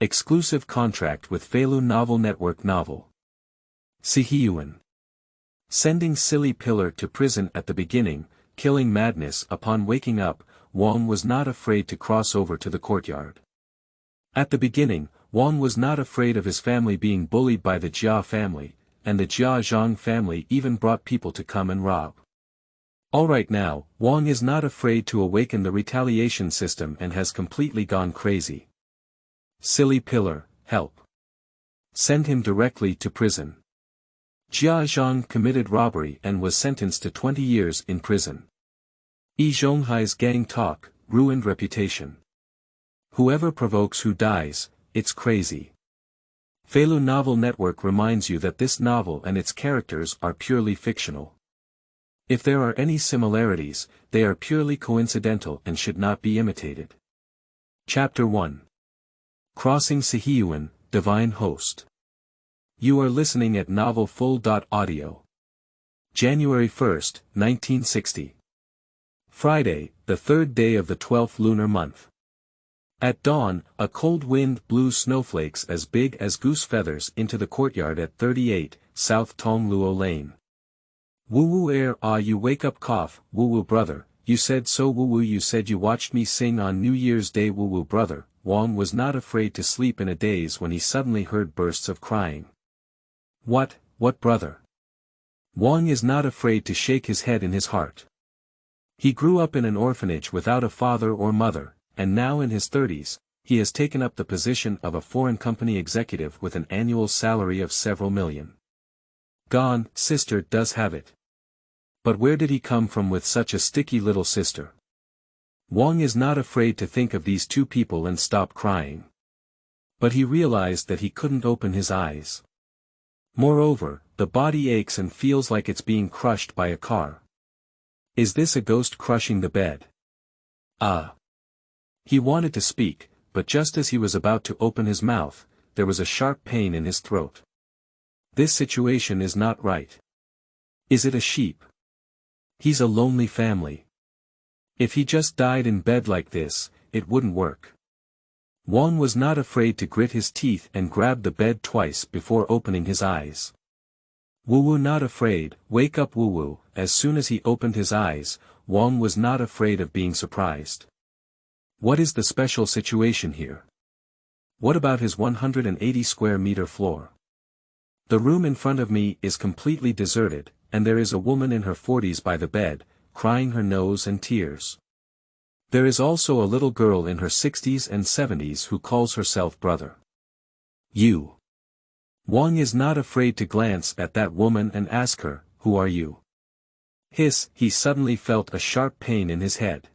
Exclusive contract with Feilu Novel Network Novel. Siheyuan. Sending silly pillar to prison at the beginning, killing madness upon waking up, Wang was not afraid to cross over to the courtyard. At the beginning, Wang was not afraid of his family being bullied by the Jia family, and the Jia Zhang family even brought people to come and rob. Alright, now, Wang is not afraid to awaken the retaliation system and has completely gone crazy. Silly pillar, help. Send him directly to prison. Jia Zhang committed robbery and was sentenced to 20 years in prison. Zhonghai's gang talk, ruined reputation. Whoever provokes who dies, it's crazy. Feilu Novel Network reminds you that this novel and its characters are purely fictional. If there are any similarities, they are purely coincidental and should not be imitated. Chapter 1. Crossing Siheyuan, Divine Host. You are listening at novelfull.audio. January 1, 1960. Friday, the third day of the 12th lunar month. At dawn, a cold wind blew snowflakes as big as goose feathers into the courtyard at 38, South Tongluo Lane. Woo-woo you wake up cough, woo-woo brother, you said so woo-woo you said you watched me sing on New Year's Day woo-woo brother. Wang was not afraid to sleep in a daze when he suddenly heard bursts of crying. What brother? Wang is not afraid to shake his head in his heart. He grew up in an orphanage without a father or mother, and now in his 30s, he has taken up the position of a foreign company executive with an annual salary of several million. Gone, sister does have it. But where did he come from with such a sticky little sister? Wang is not afraid to think of these two people and stop crying. But he realized that he couldn't open his eyes. Moreover, the body aches and feels like it's being crushed by a car. Is this a ghost crushing the bed? He wanted to speak, but just as he was about to open his mouth, there was a sharp pain in his throat. This situation is not right. Is it a sheep? He's a lonely family. If he just died in bed like this, it wouldn't work. Wang was not afraid to grit his teeth and grab the bed twice before opening his eyes. Woo-woo not afraid, wake up woo-woo. As soon as he opened his eyes, Wang was not afraid of being surprised. What is the special situation here? What about his 180 square meter floor? The room in front of me is completely deserted, and there is a woman in her 40s by the bed, crying her nose and tears. There is also a little girl in her 60s and 70s who calls herself brother. You. Wang is not afraid to glance at that woman and ask her, who are you? Hiss, he suddenly felt a sharp pain in his head.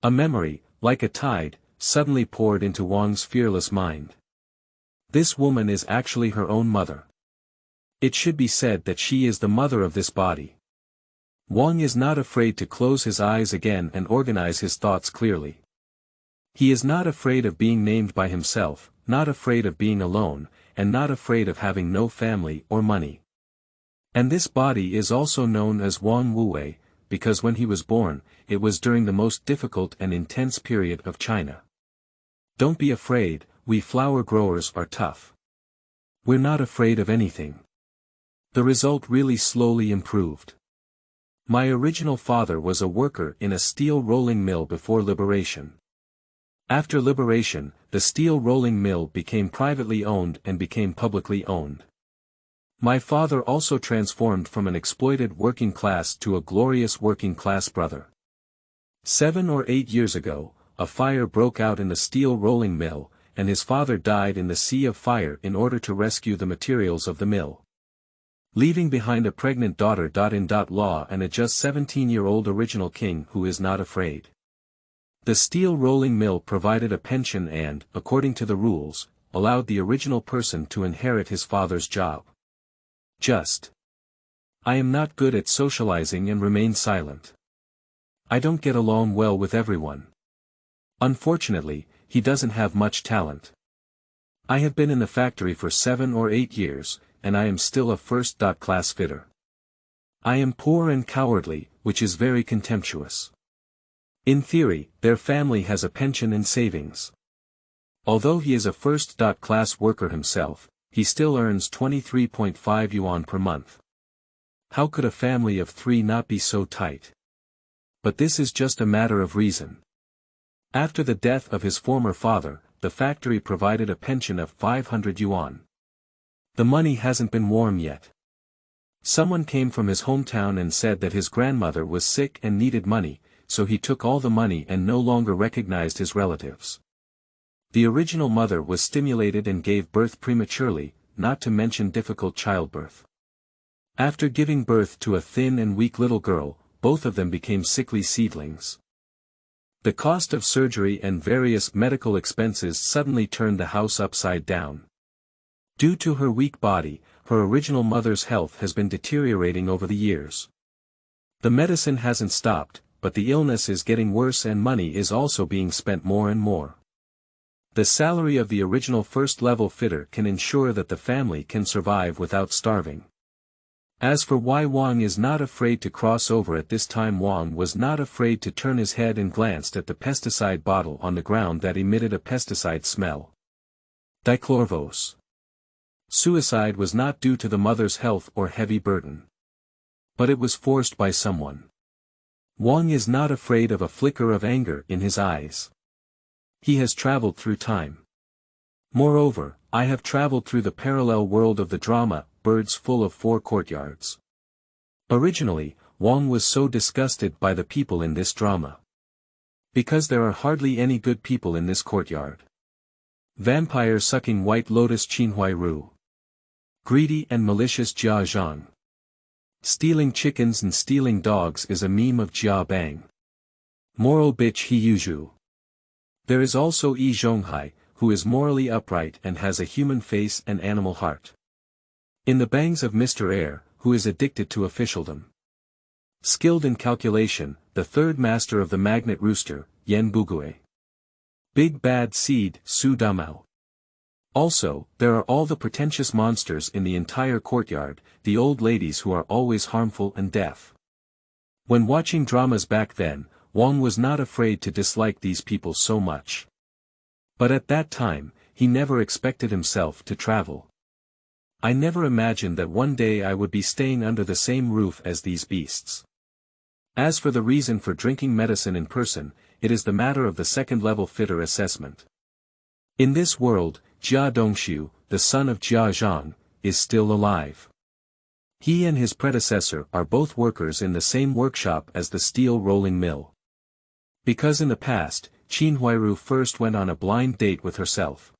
A memory, like a tide, suddenly poured into Wang's fearless mind. This woman is actually her own mother. It should be said that she is the mother of this body. Wang is not afraid to close his eyes again and organize his thoughts clearly. He is not afraid of being named by himself, not afraid of being alone, and not afraid of having no family or money. And this body is also known as Wang Wuwei, because when he was born, it was during the most difficult and intense period of China. Don't be afraid, we flower growers are tough. We're not afraid of anything. The result really slowly improved. My original father was a worker in a steel rolling mill before liberation. After liberation, the steel rolling mill became privately owned and became publicly owned. My father also transformed from an exploited working class to a glorious working class brother. 7 or 8 years ago, a fire broke out in the steel rolling mill, and his father died in the sea of fire in order to rescue the materials of the mill. Leaving behind a pregnant daughter.in.law and a just 17-year-old original king who is not afraid. The steel rolling mill provided a pension and, according to the rules, allowed the original person to inherit his father's job. I am not good at socializing and remain silent. I don't get along well with everyone. Unfortunately, he doesn't have much talent. I have been in the factory for 7 or 8 years, and I am still a first-class fitter. I am poor and cowardly, which is very contemptuous. In theory, their family has a pension and savings. Although he is a first-class worker himself, he still earns 23.5 yuan per month. How could a family of 3 not be so tight? But this is just a matter of reason. After the death of his former father, the factory provided a pension of 500 yuan. The money hasn't been warm yet. Someone came from his hometown and said that his grandmother was sick and needed money, so he took all the money and no longer recognized his relatives. The original mother was stimulated and gave birth prematurely, not to mention difficult childbirth. After giving birth to a thin and weak little girl, both of them became sickly seedlings. The cost of surgery and various medical expenses suddenly turned the house upside down. Due to her weak body, her original mother's health has been deteriorating over the years. The medicine hasn't stopped, but the illness is getting worse and money is also being spent more and more. The salary of the original first-level fitter can ensure that the family can survive without starving. As for why Wang is not afraid to cross over at this time, Wang was not afraid to turn his head and glanced at the pesticide bottle on the ground that emitted a pesticide smell. Dichlorvos. Suicide was not due to the mother's health or heavy burden. But it was forced by someone. Wang is not afraid of a flicker of anger in his eyes. He has traveled through time. Moreover, I have traveled through the parallel world of the drama, Birds Full of 4 Courtyards. Originally, Wang was so disgusted by the people in this drama. Because there are hardly any good people in this courtyard. Vampire sucking White Lotus Qinhuai. Greedy and malicious Jia Zhang. Stealing chickens and stealing dogs is a meme of Jia Bang. Moral bitch He Yuzhu. There is also Zhonghai, who is morally upright and has a human face and animal heart. In the bangs of Mr. Air, who is addicted to officialdom. Skilled in calculation, the third master of the magnet rooster, Yan Bugui. Big bad seed, Su Damao. Also, there are all the pretentious monsters in the entire courtyard, the old ladies who are always harmful and deaf. When watching dramas back then, Wang was not afraid to dislike these people so much. But at that time, he never expected himself to travel. I never imagined that one day I would be staying under the same roof as these beasts. As for the reason for drinking medicine in person, it is the matter of the second-level fitter assessment. In this world, Jia Dongshu, the son of Jia Zhang, is still alive. He and his predecessor are both workers in the same workshop as the steel rolling mill. Because in the past, Qinhuairu first went on a blind date with herself.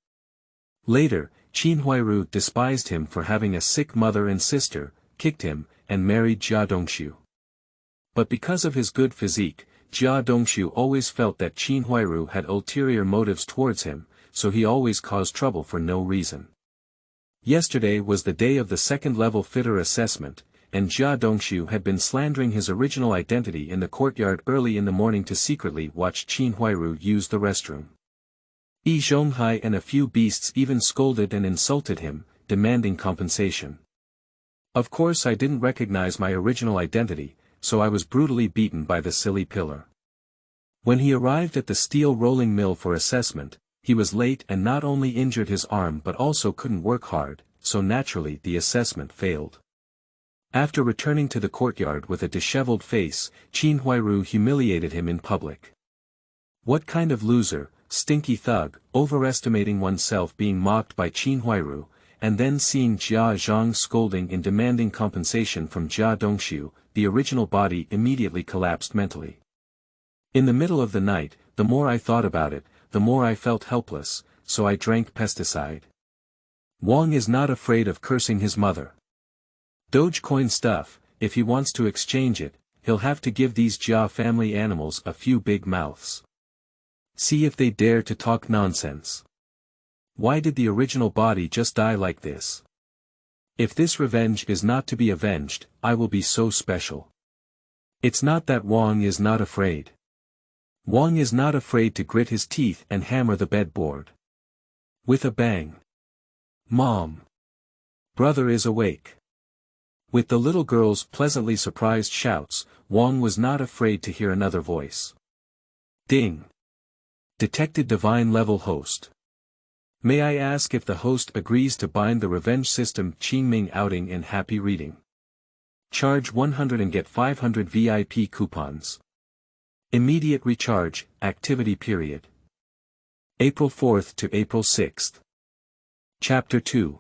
Later, Qinhuairu despised him for having a sick mother and sister, kicked him, and married Jia Dongshu. But because of his good physique, Jia Dongshu always felt that Qinhuairu had ulterior motives towards him, so he always caused trouble for no reason. Yesterday was the day of the second-level fitter assessment, and Jia Dongshu had been slandering his original identity in the courtyard early in the morning to secretly watch Qinhuairu use the restroom. Zhonghai and a few beasts even scolded and insulted him, demanding compensation. Of course I didn't recognize my original identity, so I was brutally beaten by the silly pillar. When he arrived at the steel rolling mill for assessment, he was late and not only injured his arm but also couldn't work hard, so naturally the assessment failed. After returning to the courtyard with a disheveled face, Qinhuairu humiliated him in public. What kind of loser, stinky thug, overestimating oneself, being mocked by Qinhuairu, and then seeing Jia Zhang scolding and demanding compensation from Jia Dongshu, the original body immediately collapsed mentally. In the middle of the night, the more I thought about it, the more I felt helpless, so I drank pesticide. Wang is not afraid of cursing his mother. Dogecoin stuff, if he wants to exchange it, he'll have to give these Jia family animals a few big mouths. See if they dare to talk nonsense. Why did the original body just die like this? If this revenge is not to be avenged, I will be so special. It's not that Wang is not afraid. Wang is not afraid to grit his teeth and hammer the bedboard. With a bang. Mom. Brother is awake. With the little girl's pleasantly surprised shouts, Wang was not afraid to hear another voice. Ding. Detected divine level host. May I ask if the host agrees to bind the revenge system Qingming outing in happy reading? Charge 100 and get 500 VIP coupons. Immediate recharge, activity period. April 4th to April 6th. Chapter 2.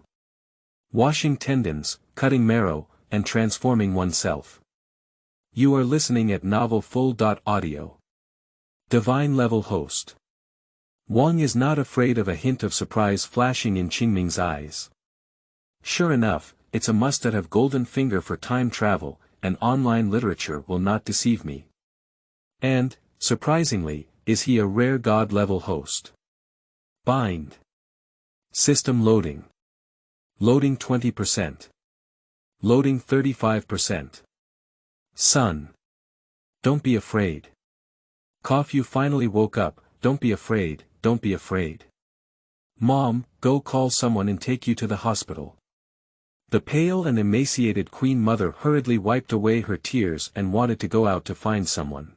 Washing tendons, cutting marrow, and transforming oneself. You are listening at Novel Full.Audio. Divine Level Host. Wang is not afraid of a hint of surprise flashing in Qingming's eyes. Sure enough, it's a must-have golden finger for time travel, and online literature will not deceive me. And, surprisingly, is he a rare god-level host. Bind. System loading. Loading 20%. Loading 35%. Son. Don't be afraid. Cough, you finally woke up, don't be afraid, don't be afraid. Mom, go call someone and take you to the hospital. The pale and emaciated Queen Mother hurriedly wiped away her tears and wanted to go out to find someone.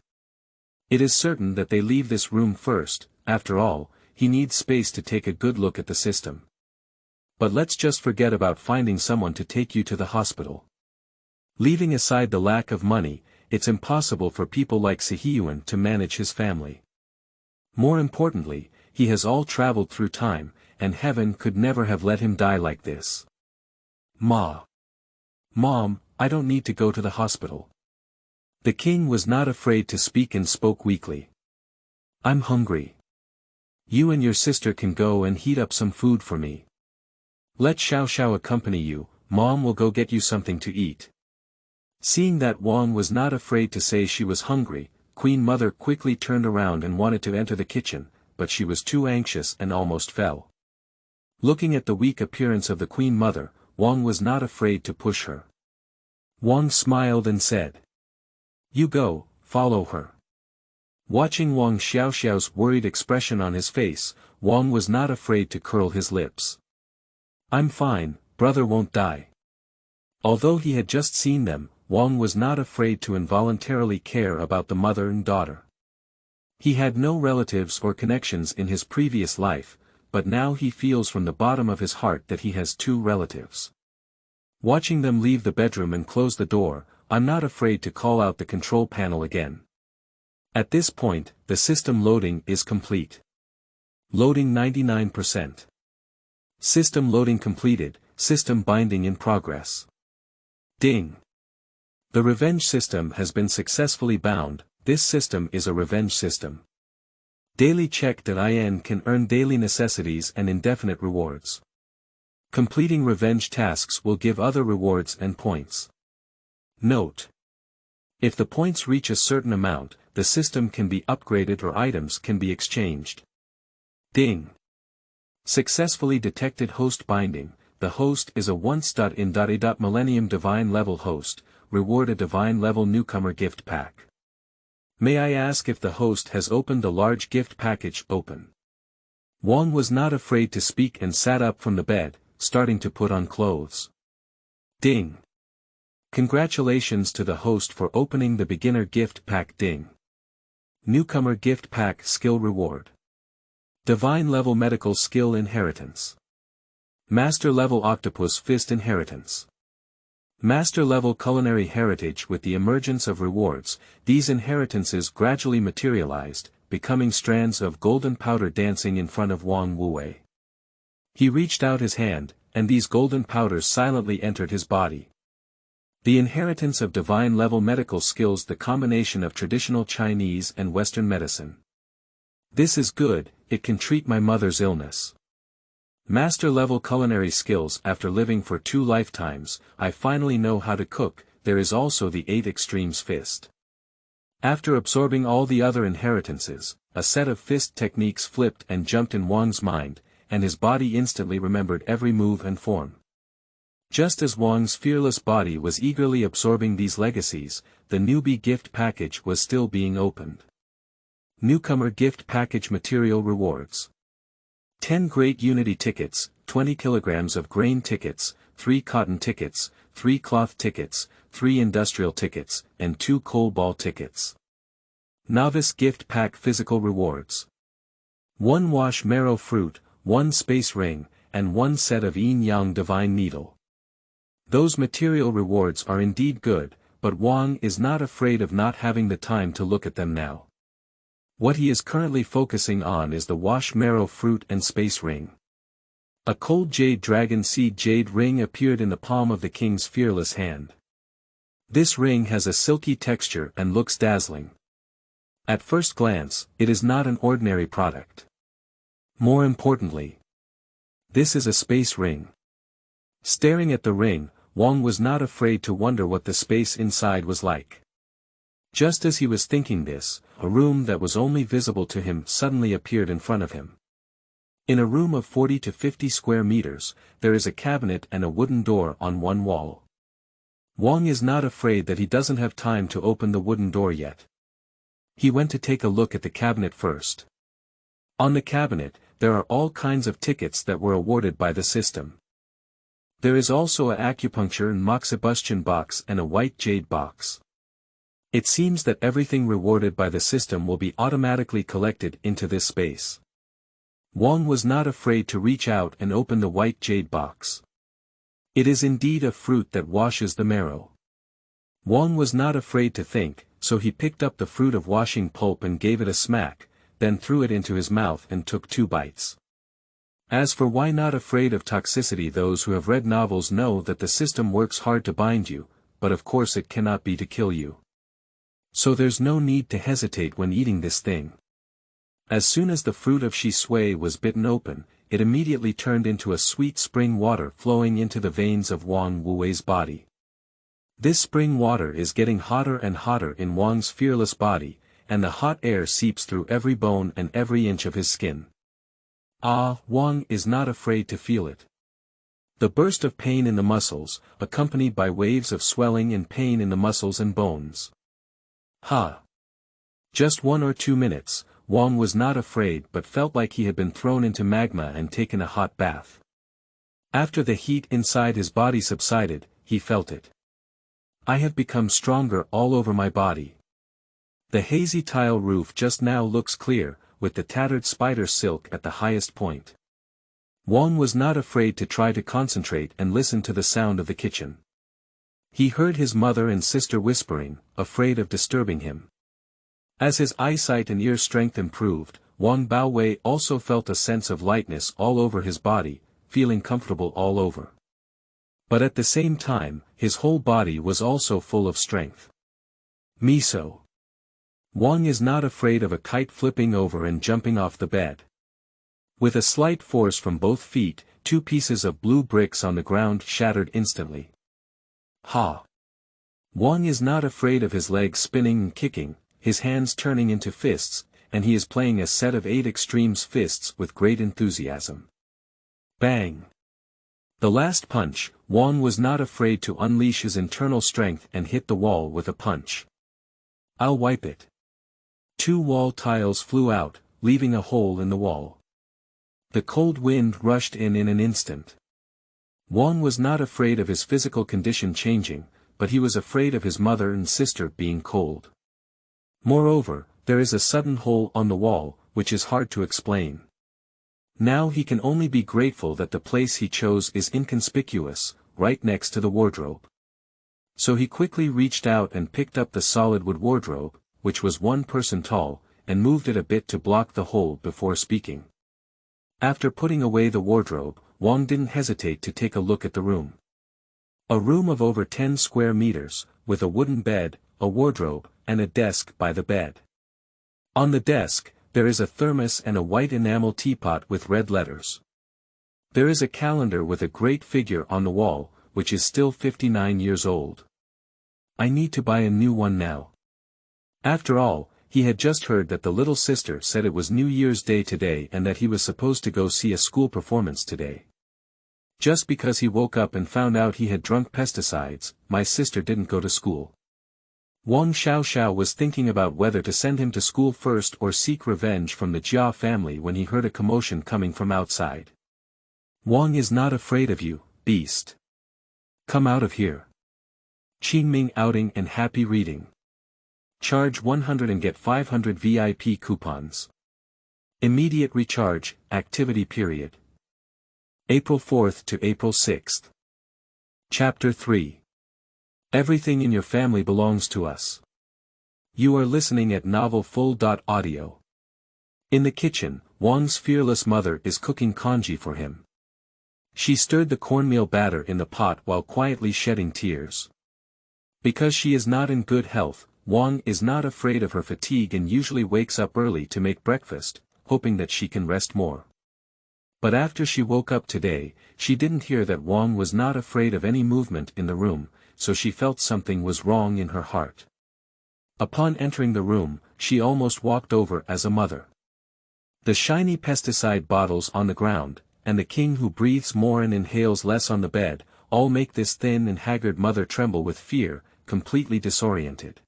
It is certain that they leave this room first, after all, he needs space to take a good look at the system. But let's just forget about finding someone to take you to the hospital. Leaving aside the lack of money, it's impossible for people like Siheyuan to manage his family. More importantly, he has all traveled through time, and heaven could never have let him die like this. Mom, I don't need to go to the hospital. The king was not afraid to speak and spoke weakly. I'm hungry. You and your sister can go and heat up some food for me. Let Xiao accompany you, Mom will go get you something to eat. Seeing that Wang was not afraid to say she was hungry, Queen Mother quickly turned around and wanted to enter the kitchen, but she was too anxious and almost fell. Looking at the weak appearance of the Queen Mother, Wang was not afraid to push her. Wang smiled and said, "You go, follow her." Watching Wang Xiao's worried expression on his face, Wang was not afraid to curl his lips. I'm fine, brother won't die. Although he had just seen them, Wang was not afraid to involuntarily care about the mother and daughter. He had no relatives or connections in his previous life, but now he feels from the bottom of his heart that he has two relatives. Watching them leave the bedroom and close the door, I'm not afraid to call out the control panel again. At this point, the system loading is complete. Loading 99%. System loading completed, system binding in progress. Ding. The revenge system has been successfully bound. This system is a revenge system. Daily check.in can earn daily necessities and indefinite rewards. Completing revenge tasks will give other rewards and points. Note. If the points reach a certain amount, the system can be upgraded or items can be exchanged. Ding. Successfully detected host binding. The host is a once.in.a. Millennium Divine Level host, reward a Divine Level Newcomer gift pack. May I ask if the host has opened a large gift package? Open. Wang was not afraid to speak and sat up from the bed, starting to put on clothes. Ding. Congratulations to the host for opening the beginner gift pack. Ding. Newcomer gift pack skill reward. Divine Level Medical Skill Inheritance. Master Level Octopus Fist Inheritance. Master Level Culinary Heritage. With the emergence of rewards, these inheritances gradually materialized, becoming strands of golden powder dancing in front of Wang Wuwei. He reached out his hand, and these golden powders silently entered his body. The inheritance of Divine Level Medical Skills. The combination of traditional Chinese and Western medicine. This is good, it can treat my mother's illness. Master Level Culinary Skills. After living for 2 lifetimes, I finally know how to cook. There is also the 8 Extremes Fist. After absorbing all the other inheritances, a set of fist techniques flipped and jumped in Wang's mind, and his body instantly remembered every move and form. Just as Wang's fearless body was eagerly absorbing these legacies, the newbie gift package was still being opened. Newcomer gift package material rewards. 10 Great Unity tickets, 20 kilograms of grain tickets, 3 cotton tickets, 3 cloth tickets, 3 industrial tickets, and 2 coal ball tickets. Novice gift pack physical rewards. 1 wash marrow fruit, 1 space ring, and 1 set of yin-yang divine needle. Those material rewards are indeed good, but Wang is not afraid of not having the time to look at them now. What he is currently focusing on is the wash marrow fruit and space ring. A cold jade dragon seed jade ring appeared in the palm of the king's fearless hand. This ring has a silky texture and looks dazzling. At first glance, it is not an ordinary product. More importantly, this is a space ring. Staring at the ring, Wang was not afraid to wonder what the space inside was like. Just as he was thinking this, a room that was only visible to him suddenly appeared in front of him. In a room of 40 to 50 square meters, there is a cabinet and a wooden door on one wall. Wang is not afraid that he doesn't have time to open the wooden door yet. He went to take a look at the cabinet first. On the cabinet, there are all kinds of tickets that were awarded by the system. There is also an acupuncture and moxibustion box and a white jade box. It seems that everything rewarded by the system will be automatically collected into this space. Wang was not afraid to reach out and open the white jade box. It is indeed a fruit that washes the marrow. Wang was not afraid to think, so he picked up the fruit of washing pulp and gave it a smack, then threw it into his mouth and took 2 bites. As for why not afraid of toxicity, those who have read novels know that the system works hard to bind you, but of course it cannot be to kill you. So there's no need to hesitate when eating this thing. As soon as the fruit of shi sui was bitten open, it immediately turned into a sweet spring water flowing into the veins of Wang Wuwei's body. This spring water is getting hotter and hotter in Wang's fearless body, and the hot air seeps through every bone and every inch of his skin. Wang is not afraid to feel it. The burst of pain in the muscles, accompanied by waves of swelling and pain in the muscles and bones. Just 1 or 2 minutes, Wang was not afraid but felt like he had been thrown into magma and taken a hot bath. After the heat inside his body subsided, he felt it. I have become stronger all over my body. The hazy tile roof just now looks clear, with the tattered spider silk at the highest point. Wang was not afraid to try to concentrate and listen to the sound of the kitchen. He heard his mother and sister whispering, afraid of disturbing him. As his eyesight and ear strength improved, Wang Baowei also felt a sense of lightness all over his body, feeling comfortable all over. But at the same time, his whole body was also full of strength. Miso. Wang is not afraid of a kite flipping over and jumping off the bed. With a slight force from both feet, 2 pieces of blue bricks on the ground shattered instantly. Wang is not afraid of his legs spinning and kicking, his hands turning into fists, and he is playing a set of 8 extremes fists with great enthusiasm. Bang! The last punch, Wang was not afraid to unleash his internal strength and hit the wall with a punch. I'll wipe it. 2 wall tiles flew out, leaving a hole in the wall. The cold wind rushed in an instant. Wang was not afraid of his physical condition changing, but he was afraid of his mother and sister being cold. Moreover, there is a sudden hole on the wall, which is hard to explain. Now he can only be grateful that the place he chose is inconspicuous, right next to the wardrobe. So he quickly reached out and picked up the solid wood wardrobe, which was 1 person tall, and moved it a bit to block the hole before speaking. After putting away the wardrobe, Wang didn't hesitate to take a look at the room. A room of over 10 square meters, with a wooden bed, a wardrobe, and a desk by the bed. On the desk, there is a thermos and a white enamel teapot with red letters. There is a calendar with a great figure on the wall, which is still 59 years old. I need to buy a new one now. After all, he had just heard that the little sister said it was New Year's Day today and that he was supposed to go see a school performance today. Just because he woke up and found out he had drunk pesticides, my sister didn't go to school. Wang Xiaoxiao was thinking about whether to send him to school first or seek revenge from the Jia family when he heard a commotion coming from outside. Wang is not afraid of you, beast. Come out of here. Qingming outing and happy reading. Charge 100 and get 500 VIP coupons. Immediate recharge, activity period. April 4th to April 6th. Chapter 3. Everything in your family belongs to us. You are listening at novel full.audio. In the kitchen, Wang's fearless mother is cooking congee for him. She stirred the cornmeal batter in the pot while quietly shedding tears. Because she is not in good health, Wang is not afraid of her fatigue and usually wakes up early to make breakfast, hoping that she can rest more. But after she woke up today, she didn't hear that Wang was not afraid of any movement in the room, so she felt something was wrong in her heart. Upon entering the room, she almost walked over as a mother. The shiny pesticide bottles on the ground, and the king who breathes more and inhales less on the bed, all make this thin and haggard mother tremble with fear, completely disoriented.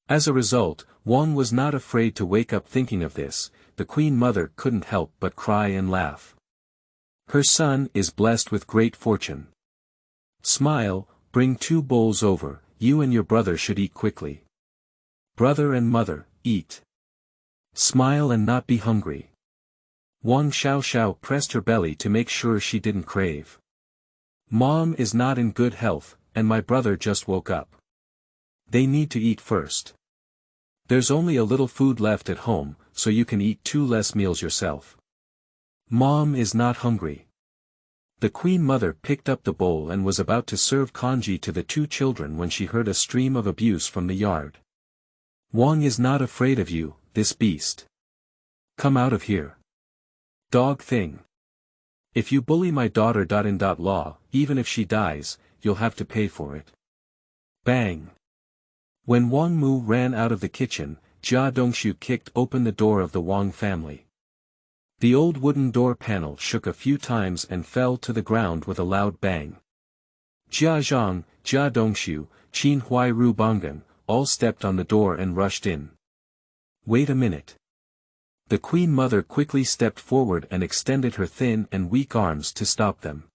As a result, Wang was not afraid to wake up thinking of this. The queen mother couldn't help but cry and laugh. Her son is blessed with great fortune. Smile, bring 2 bowls over, you and your brother should eat quickly. Brother and mother, eat. Smile and not be hungry. Wang Xiao pressed her belly to make sure she didn't crave. Mom is not in good health, and my brother just woke up. They need to eat first. There's only a little food left at home, so you can eat 2 less meals yourself. Mom is not hungry. The queen mother picked up the bowl and was about to serve congee to the 2 children when she heard a stream of abuse from the yard. Wang is not afraid of you, this beast. Come out of here. Dog thing. If you bully my daughter in law, even if she dies, you'll have to pay for it. Bang. When Wang Mu ran out of the kitchen, Jia Zhang kicked open the door of the Wang family. The old wooden door panel shook a few times and fell to the ground with a loud bang. Jia Zhang, Jia Zhang, Qin Huai Ru Bangan, all stepped on the door and rushed in. Wait a minute. The queen mother quickly stepped forward and extended her thin and weak arms to stop them.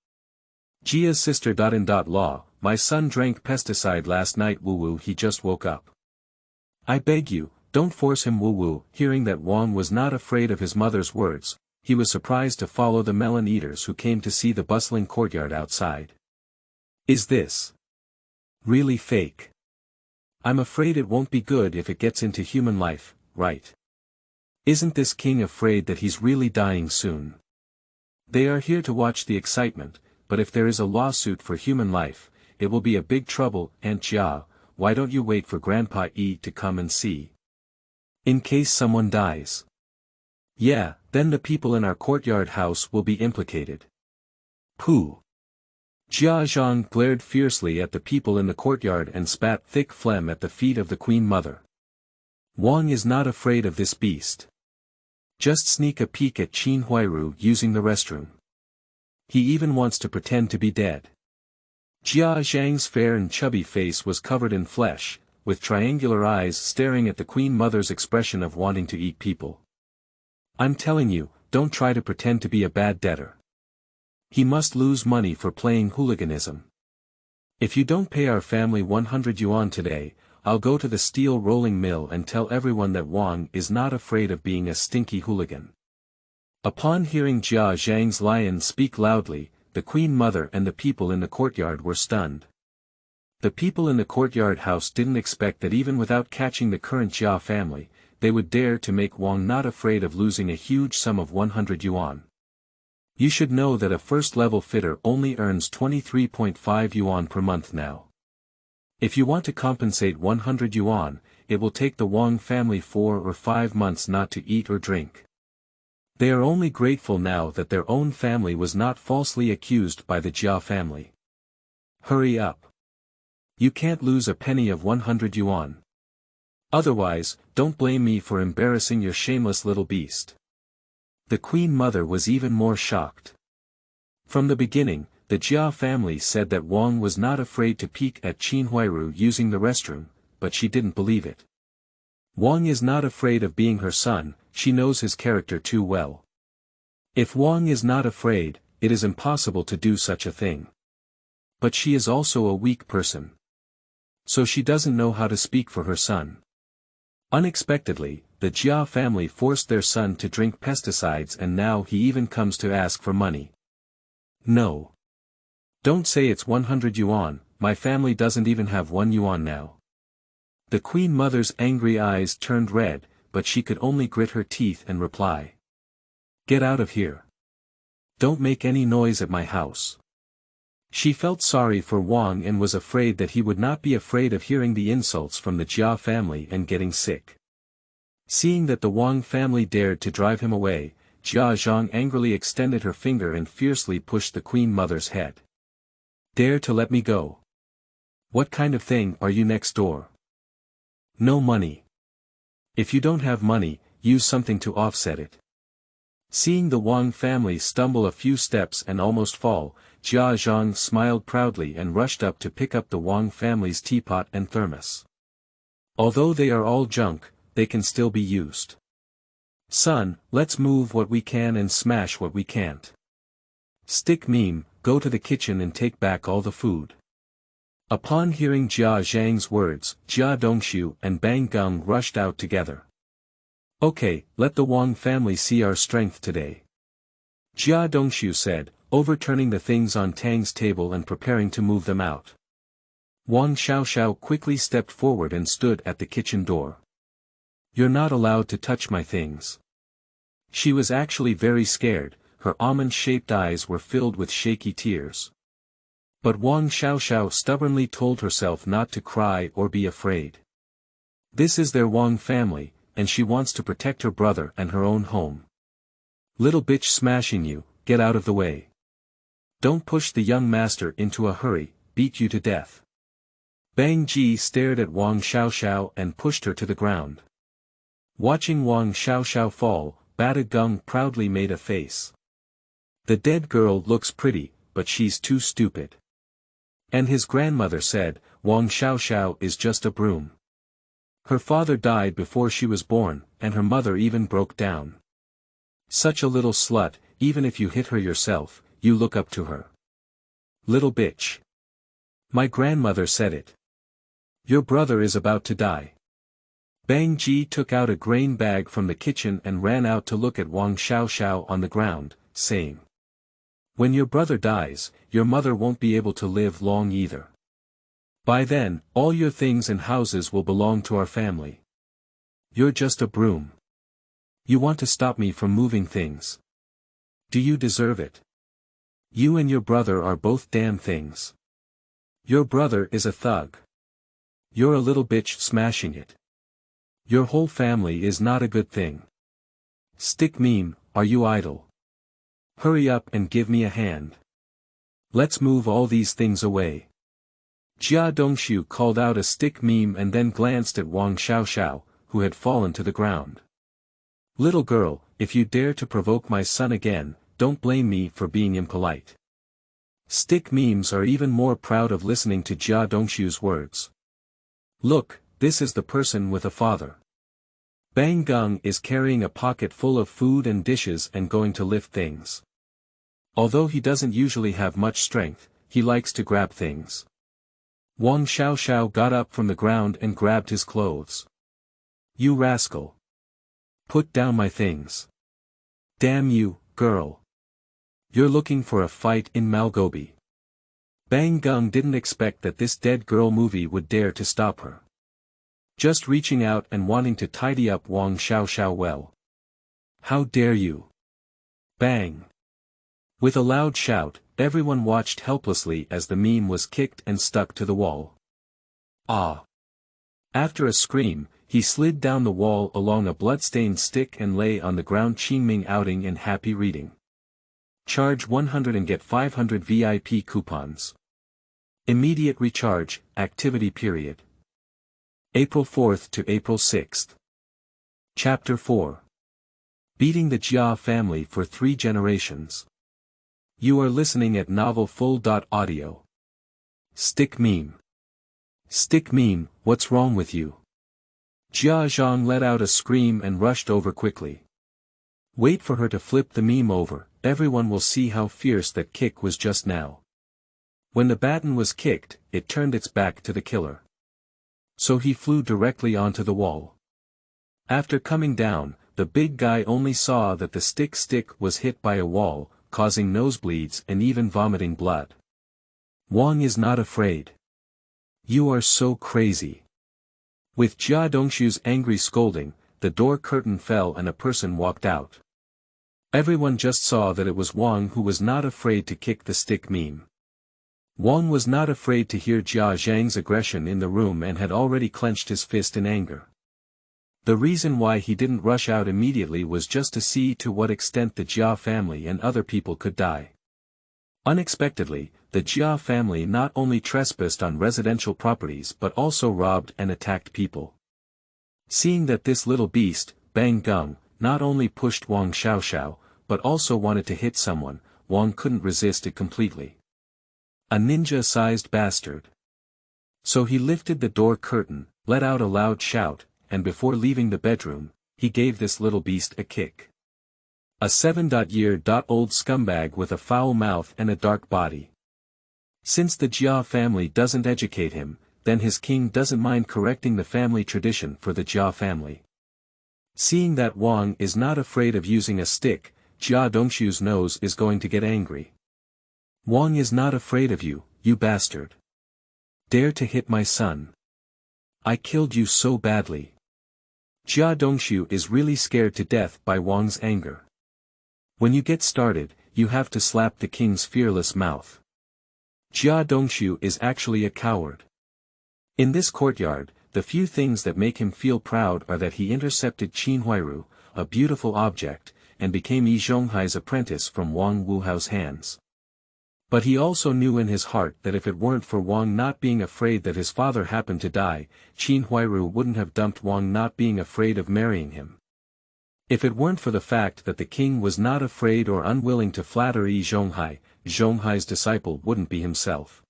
Jia's sister.law, my son drank pesticide last night woo-woo, he just woke up. I beg you, don't force him woo-woo. Hearing that Wang was not afraid of his mother's words, he was surprised to follow the melon eaters who came to see the bustling courtyard outside. Is this really fake? I'm afraid it won't be good if it gets into human life, right? Isn't this king afraid that he's really dying soon? They are here to watch the excitement, but if there is a lawsuit for human life, it will be a big trouble. Aunt Jia, why don't you wait for Grandpa Yi to come and see? In case someone dies. Yeah, then the people in our courtyard house will be implicated. Pooh. Jia Zhang glared fiercely at the people in the courtyard and spat thick phlegm at the feet of the queen mother. Wang is not afraid of this beast. Just sneak a peek at Qin Huairu using the restroom. He even wants to pretend to be dead. Jia Zhang's fair and chubby face was covered in flesh, with triangular eyes staring at the queen mother's expression of wanting to eat people. I'm telling you, don't try to pretend to be a bad debtor. He must lose money for playing hooliganism. If you don't pay our family 100 yuan today, I'll go to the steel rolling mill and tell everyone that Wang is not afraid of being a stinky hooligan. Upon hearing Jia Zhang's lion speak loudly, the queen mother and the people in the courtyard were stunned. The people in the courtyard house didn't expect that even without catching the current Jia family, they would dare to make Wang not afraid of losing a huge sum of 100 yuan. You should know that a first-level fitter only earns 23.5 yuan per month now. If you want to compensate 100 yuan, it will take the Wang family 4 or 5 months not to eat or drink. They are only grateful now that their own family was not falsely accused by the Jia family. Hurry up. You can't lose a penny of 100 yuan. Otherwise, don't blame me for embarrassing your shameless little beast. The queen mother was even more shocked. From the beginning, the Jia family said that Wang was not afraid to peek at Qin Huairu using the restroom, but she didn't believe it. Wang is not afraid of being her son, she knows his character too well. If Wang is not afraid, it is impossible to do such a thing. But she is also a weak person. So she doesn't know how to speak for her son. Unexpectedly, the Jia family forced their son to drink pesticides and now he even comes to ask for money. No. Don't say it's 100 yuan, my family doesn't even have 1 yuan now. The Queen Mother's angry eyes turned red, but she could only grit her teeth and reply. Get out of here. Don't make any noise at my house. She felt sorry for Wang and was afraid that he would not be afraid of hearing the insults from the Jia family and getting sick. Seeing that the Wang family dared to drive him away, Jia Zhang angrily extended her finger and fiercely pushed the Queen Mother's head. Dare to let me go? What kind of thing are you next door? No money. If you don't have money, use something to offset it. Seeing the Wang family stumble a few steps and almost fall, Jia Zhang smiled proudly and rushed up to pick up the Wang family's teapot and thermos. Although they are all junk, they can still be used. Son, let's move what we can and smash what we can't. Stick meme, go to the kitchen and take back all the food. Upon hearing Jia Zhang's words, Jia Dongshu and Bang Gung rushed out together. Okay, let the Wang family see our strength today. Jia Dongshu said, overturning the things on Tang's table and preparing to move them out. Wang Xiaoxiao quickly stepped forward and stood at the kitchen door. You're not allowed to touch my things. She was actually very scared, her almond-shaped eyes were filled with shaky tears. But Wang Xiaoxiao stubbornly told herself not to cry or be afraid. This is their Wang family, and she wants to protect her brother and her own home. Little bitch smashing you, get out of the way. Don't push the young master into a hurry, beat you to death. Bang Ji stared at Wang Xiaoxiao and pushed her to the ground. Watching Wang Xiaoxiao fall, Bada Gung proudly made a face. The dead girl looks pretty, but she's too stupid. And his grandmother said, Wang Xiaoxiao is just a broom. Her father died before she was born, and her mother even broke down. Such a little slut, even if you hit her yourself, you look up to her. Little bitch. My grandmother said it. Your brother is about to die. Bang Ji took out a grain bag from the kitchen and ran out to look at Wang Xiaoxiao on the ground, saying. When your brother dies, your mother won't be able to live long either. By then, all your things and houses will belong to our family. You're just a broom. You want to stop me from moving things. Do you deserve it? You and your brother are both damn things. Your brother is a thug. You're a little bitch smashing it. Your whole family is not a good thing. Stick meme, are you idle? Hurry up and give me a hand. Let's move all these things away. Jia Dongshu called out a stick meme and then glanced at Wang Xiaoxiao, who had fallen to the ground. Little girl, if you dare to provoke my son again, don't blame me for being impolite. Stick memes are even more proud of listening to Jia Dongshu's words. Look, this is the person with a father. Bang Gung is carrying a pocket full of food and dishes and going to lift things. Although he doesn't usually have much strength, he likes to grab things. Wang Xiaoxiao got up from the ground and grabbed his clothes. You rascal. Put down my things. Damn you, girl. You're looking for a fight in Malgobi. Bang Gung didn't expect that this dead girl movie would dare to stop her. Just reaching out and wanting to tidy up Wang Xiaoxiao well. How dare you? Bang. With a loud shout, everyone watched helplessly as the meme was kicked and stuck to the wall. Ah! After a scream, he slid down the wall along a blood-stained stick and lay on the ground Qingming outing and happy reading. Charge 100 and get 500 VIP coupons. Immediate recharge, activity period. April 4th to April 6th. Chapter 4. Beating the Jia family for 3 generations. You are listening at novelfull.audio. Stick meme. Stick meme, what's wrong with you? Jia Zhang let out a scream and rushed over quickly. Wait for her to flip the meme over, everyone will see how fierce that kick was just now. When the baton was kicked, it turned its back to the killer. So he flew directly onto the wall. After coming down, the big guy only saw that the stick was hit by a wall, causing nosebleeds and even vomiting blood. Wang is not afraid. You are so crazy. With Jia Dongshu's angry scolding, the door curtain fell and a person walked out. Everyone just saw that it was Wang who was not afraid to kick the stick meme. Wang was not afraid to hear Jia Zhang's aggression in the room and had already clenched his fist in anger. The reason why he didn't rush out immediately was just to see to what extent the Jia family and other people could die. Unexpectedly, the Jia family not only trespassed on residential properties but also robbed and attacked people. Seeing that this little beast, Bang Gung, not only pushed Wang Xiaoxiao, but also wanted to hit someone, Wang couldn't resist it completely. A ninja-sized bastard. So he lifted the door curtain, let out a loud shout, and before leaving the bedroom, he gave this little beast a kick. A 7-year-old scumbag with a foul mouth and a dark body. Since the Jia family doesn't educate him, then his king doesn't mind correcting the family tradition for the Jia family. Seeing that Wang is not afraid of using a stick, Jia Dongshu's nose is going to get angry. Wang is not afraid of you, you bastard. Dare to hit my son. I killed you so badly. Jia Dongshu is really scared to death by Wang's anger. When you get started, you have to slap the king's fearless mouth. Jia Dongshu is actually a coward. In this courtyard, the few things that make him feel proud are that he intercepted Qin Huairu, a beautiful object, and became Yi Zhonghai's apprentice from Wang Wuhao's hands. But he also knew in his heart that if it weren't for Wang not being afraid that his father happened to die, Qin Huairu wouldn't have dumped Wang not being afraid of marrying him. If it weren't for the fact that the king was not afraid or unwilling to flatter Yi Zhonghai, Zhonghai's disciple wouldn't be himself.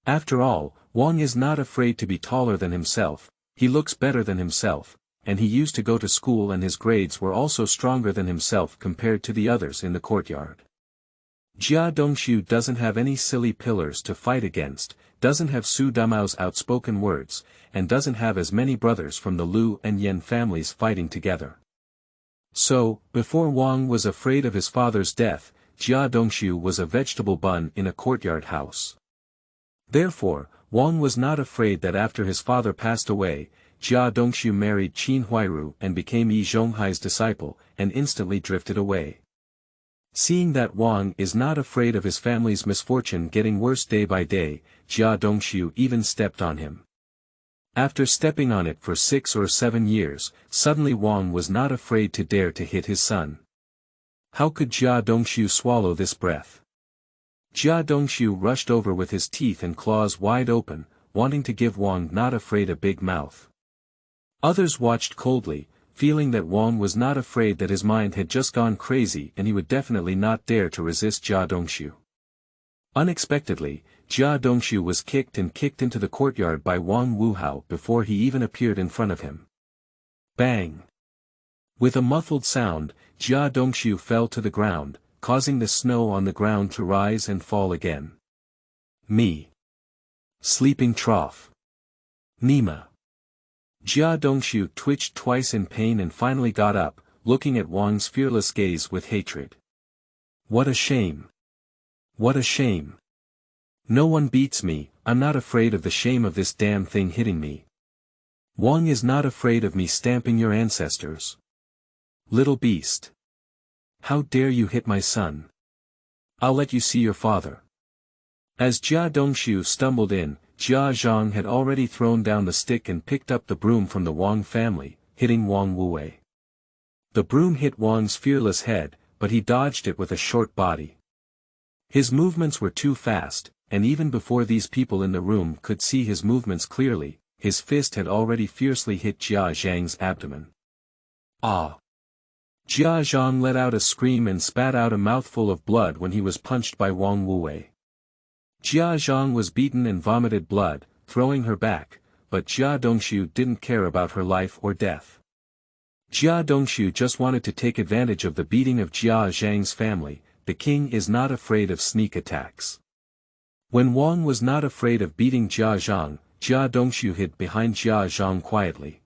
After all, Wang is not afraid to be taller than himself, he looks better than himself, and he used to go to school and his grades were also stronger than himself compared to the others in the courtyard. Jia Dongshu doesn't have any silly pillars to fight against, doesn't have Su Damao's outspoken words, and doesn't have as many brothers from the Lu and Yan families fighting together. So, before Wang was afraid of his father's death, Jia Dongshu was a vegetable bun in a courtyard house. Therefore, Wang was not afraid that after his father passed away, Jia Dongshu married Qin Huairu and became Yi Zhonghai's disciple, and instantly drifted away. Seeing that Wang is not afraid of his family's misfortune getting worse day by day, Jia Dongshu even stepped on him. After stepping on it for 6 or 7 years, suddenly Wang was not afraid to dare to hit his son. How could Jia Dongshu swallow this breath? Jia Dongshu rushed over with his teeth and claws wide open, wanting to give Wang not afraid a big mouth. Others watched coldly, feeling that Wang was not afraid that his mind had just gone crazy and he would definitely not dare to resist Jia Dongshu. Unexpectedly, Jia Dongshu was kicked into the courtyard by Wang Wuhao before he even appeared in front of him. Bang! With a muffled sound, Jia Dongshu fell to the ground, causing the snow on the ground to rise and fall again. Me. Sleeping trough. Nima. Jia Dongshu twitched twice in pain and finally got up, looking at Wang's fearless gaze with hatred. What a shame. What a shame. No one beats me, I'm not afraid of the shame of this damn thing hitting me. Wang is not afraid of me stamping your ancestors. Little beast. How dare you hit my son? I'll let you see your father. As Jia Dongshu stumbled in, Jia Zhang had already thrown down the stick and picked up the broom from the Wang family, hitting Wang Wuwei. The broom hit Wang's fearless head, but he dodged it with a short body. His movements were too fast, and even before these people in the room could see his movements clearly, his fist had already fiercely hit Jia Zhang's abdomen. Ah! Jia Zhang let out a scream and spat out a mouthful of blood when he was punched by Wang Wuwei. Jia Zhang was beaten and vomited blood, throwing her back, but Jia Dongshu didn't care about her life or death. Jia Dongshu just wanted to take advantage of the beating of Jia Zhang's family. The king is not afraid of sneak attacks. When Wang was not afraid of beating Jia Zhang, Jia Dongshu hid behind Jia Zhang quietly.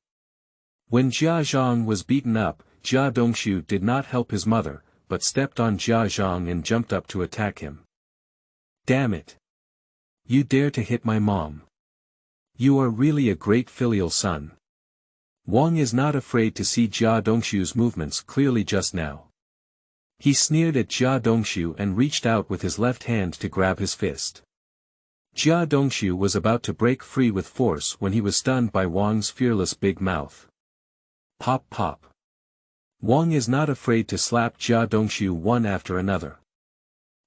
When Jia Zhang was beaten up, Jia Dongshu did not help his mother, but stepped on Jia Zhang and jumped up to attack him. Damn it! You dare to hit my mom! You are really a great filial son. Wang is not afraid to see Jia Dongshu's movements clearly just now. He sneered at Jia Dongshu and reached out with his left hand to grab his fist. Jia Dongshu was about to break free with force when he was stunned by Wang's fearless big mouth. Pop pop. Wang is not afraid to slap Jia Dongshu one after another.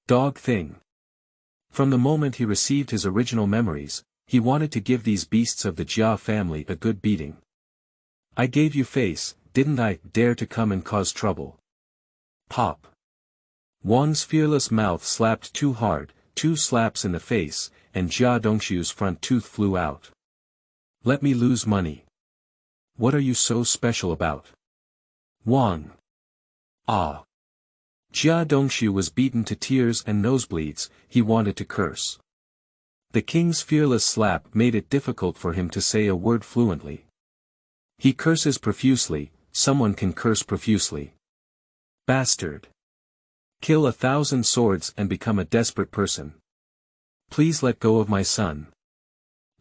Dog thing. From the moment he received his original memories, he wanted to give these beasts of the Jia family a good beating. I gave you face, didn't I? Dare to come and cause trouble. Pop. Wang's fearless mouth slapped too hard, 2 slaps in the face, and Jia Dongshu's front tooth flew out. Let me lose money. What are you so special about? Wang. Ah. Jia Dongshu was beaten to tears and nosebleeds, he wanted to curse. The king's fearless slap made it difficult for him to say a word fluently. He curses profusely, someone can curse profusely. Bastard. Kill 1,000 swords and become a desperate person. Please let go of my son.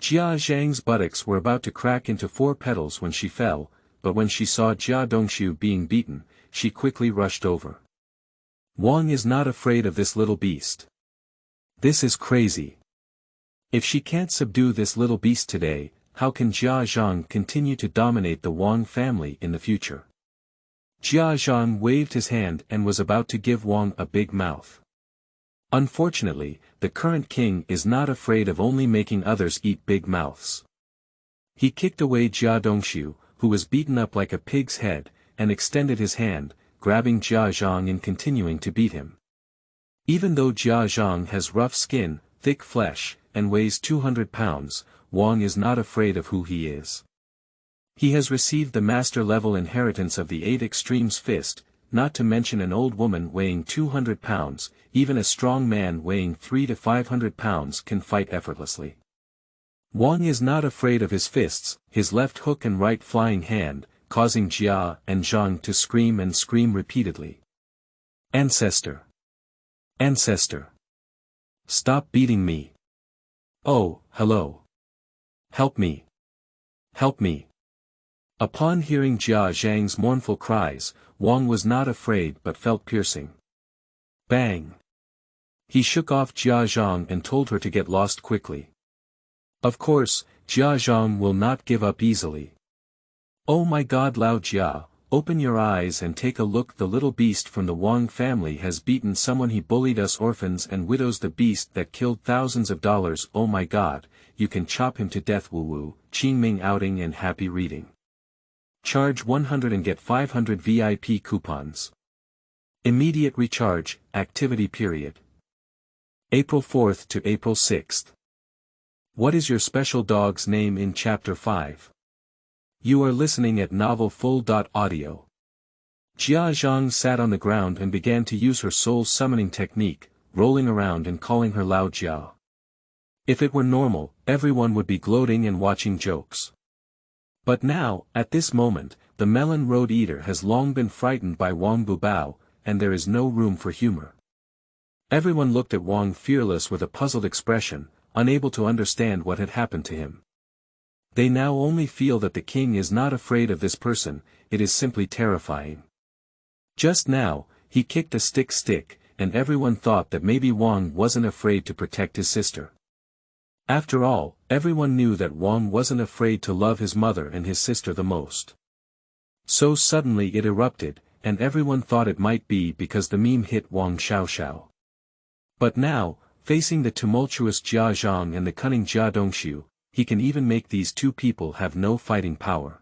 Jia Zhang's buttocks were about to crack into 4 petals when she fell, but when she saw Jia Dongshu being beaten, she quickly rushed over. Wang is not afraid of this little beast. This is crazy. If she can't subdue this little beast today, how can Jia Zhang continue to dominate the Wang family in the future? Jia Zhang waved his hand and was about to give Wang a big mouth. Unfortunately, the current king is not afraid of only making others eat big mouths. He kicked away Jia Dongshu, who was beaten up like a pig's head, and extended his hand, grabbing Jia Zhang and continuing to beat him. Even though Jia Zhang has rough skin, thick flesh, and weighs 200 pounds, Wang is not afraid of who he is. He has received the master-level inheritance of the 8 extremes fist, not to mention an old woman weighing 200 pounds, even a strong man weighing 300 to 500 pounds can fight effortlessly. Wang is not afraid of his fists, his left hook and right flying hand, causing Jia and Zhang to scream and scream repeatedly. Ancestor! Ancestor! Stop beating me! Oh, hello! Help me! Help me! Upon hearing Jia Zhang's mournful cries, Wang was not afraid but felt piercing. Bang! He shook off Jia Zhang and told her to get lost quickly. Of course, Jia Zhang will not give up easily. Oh my God, Lao Jia, open your eyes and take a look. The little beast from the Wang family has beaten someone. He bullied us orphans and widows. The beast that killed thousands of dollars. Oh my God, you can chop him to death. Woo woo, Qingming outing and happy reading. Charge 100 and get 500 VIP coupons. Immediate recharge, activity period. April 4th to April 6th. What is your special dog's name in Chapter 5? You are listening at Novel Full.Audio. Jia Zhang sat on the ground and began to use her soul summoning technique, rolling around and calling her Lao Jia. If it were normal, everyone would be gloating and watching jokes. But now, at this moment, the melon road eater has long been frightened by Wang Bubao, and there is no room for humor. Everyone looked at Wang fearless with a puzzled expression, unable to understand what had happened to him. They now only feel that the king is not afraid of this person, it is simply terrifying. Just now, he kicked a stick, and everyone thought that maybe Wang wasn't afraid to protect his sister. After all, everyone knew that Wang wasn't afraid to love his mother and his sister the most. So suddenly it erupted, and everyone thought it might be because the meme hit Wang Xiaoxiao. But now, facing the tumultuous Jia Zhang and the cunning Jia Dongshu, he can even make these two people have no fighting power.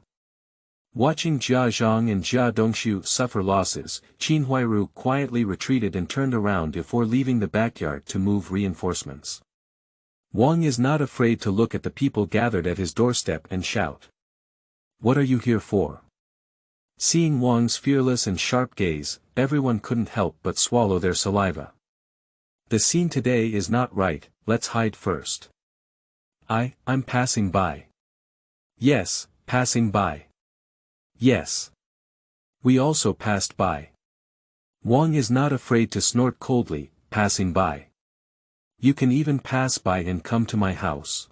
Watching Jia Zhang and Jia Dongshu suffer losses, Qin Huairu quietly retreated and turned around before leaving the backyard to move reinforcements. Wang is not afraid to look at the people gathered at his doorstep and shout. What are you here for? Seeing Wang's fearless and sharp gaze, everyone couldn't help but swallow their saliva. The scene today is not right, let's hide first. I'm passing by. Yes, passing by. Yes. We also passed by. Wang is not afraid to snort coldly, passing by. You can even pass by and come to my house.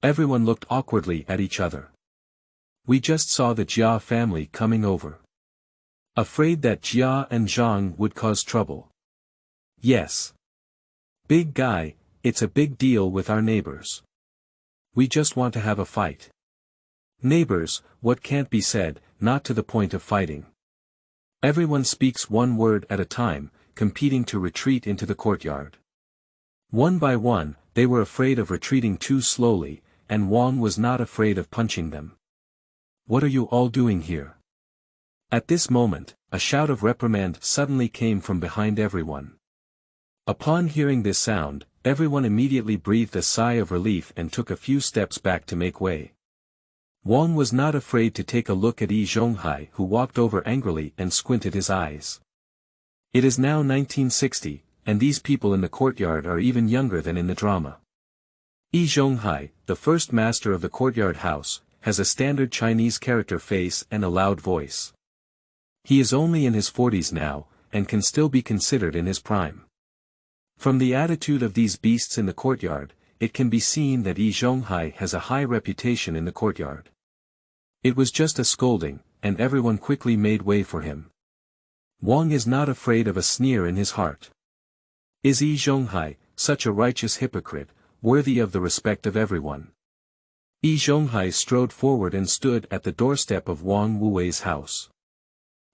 Everyone looked awkwardly at each other. We just saw the Jia family coming over. Afraid that Jia and Zhang would cause trouble. Yes. Big guy, it's a big deal with our neighbors. We just want to have a fight. Neighbors, what can't be said, not to the point of fighting. Everyone speaks one word at a time, competing to retreat into the courtyard. One by one, they were afraid of retreating too slowly, and Wang was not afraid of punching them. What are you all doing here? At this moment, a shout of reprimand suddenly came from behind everyone. Upon hearing this sound, everyone immediately breathed a sigh of relief and took a few steps back to make way. Wang was not afraid to take a look at Zhonghai, who walked over angrily and squinted his eyes. It is now 1960, and these people in the courtyard are even younger than in the drama. Zhonghai, the first master of the courtyard house, has a standard Chinese character face and a loud voice. He is only in his 40s now, and can still be considered in his prime. From the attitude of these beasts in the courtyard, it can be seen that Zhonghai has a high reputation in the courtyard. It was just a scolding, and everyone quickly made way for him. Wang is not afraid of a sneer in his heart. Is Zhonghai, such a righteous hypocrite, worthy of the respect of everyone? Zhonghai strode forward and stood at the doorstep of Wang Wuwei's house.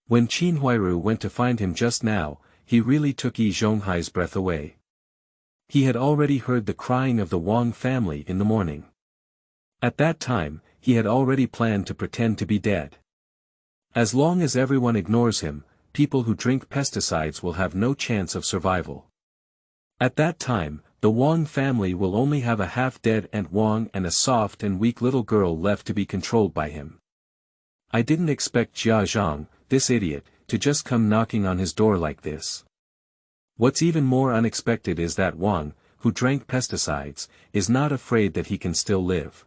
When Qin Huairu went to find him just now, he really took Zhonghai's breath away. He had already heard the crying of the Wang family in the morning. At that time, he had already planned to pretend to be dead. As long as everyone ignores him, people who drink pesticides will have no chance of survival. At that time, the Wang family will only have a half-dead Aunt Wang and a soft and weak little girl left to be controlled by him. I didn't expect Jia Zhang, this idiot, to just come knocking on his door like this. What's even more unexpected is that Wang, who drank pesticides, is not afraid that he can still live.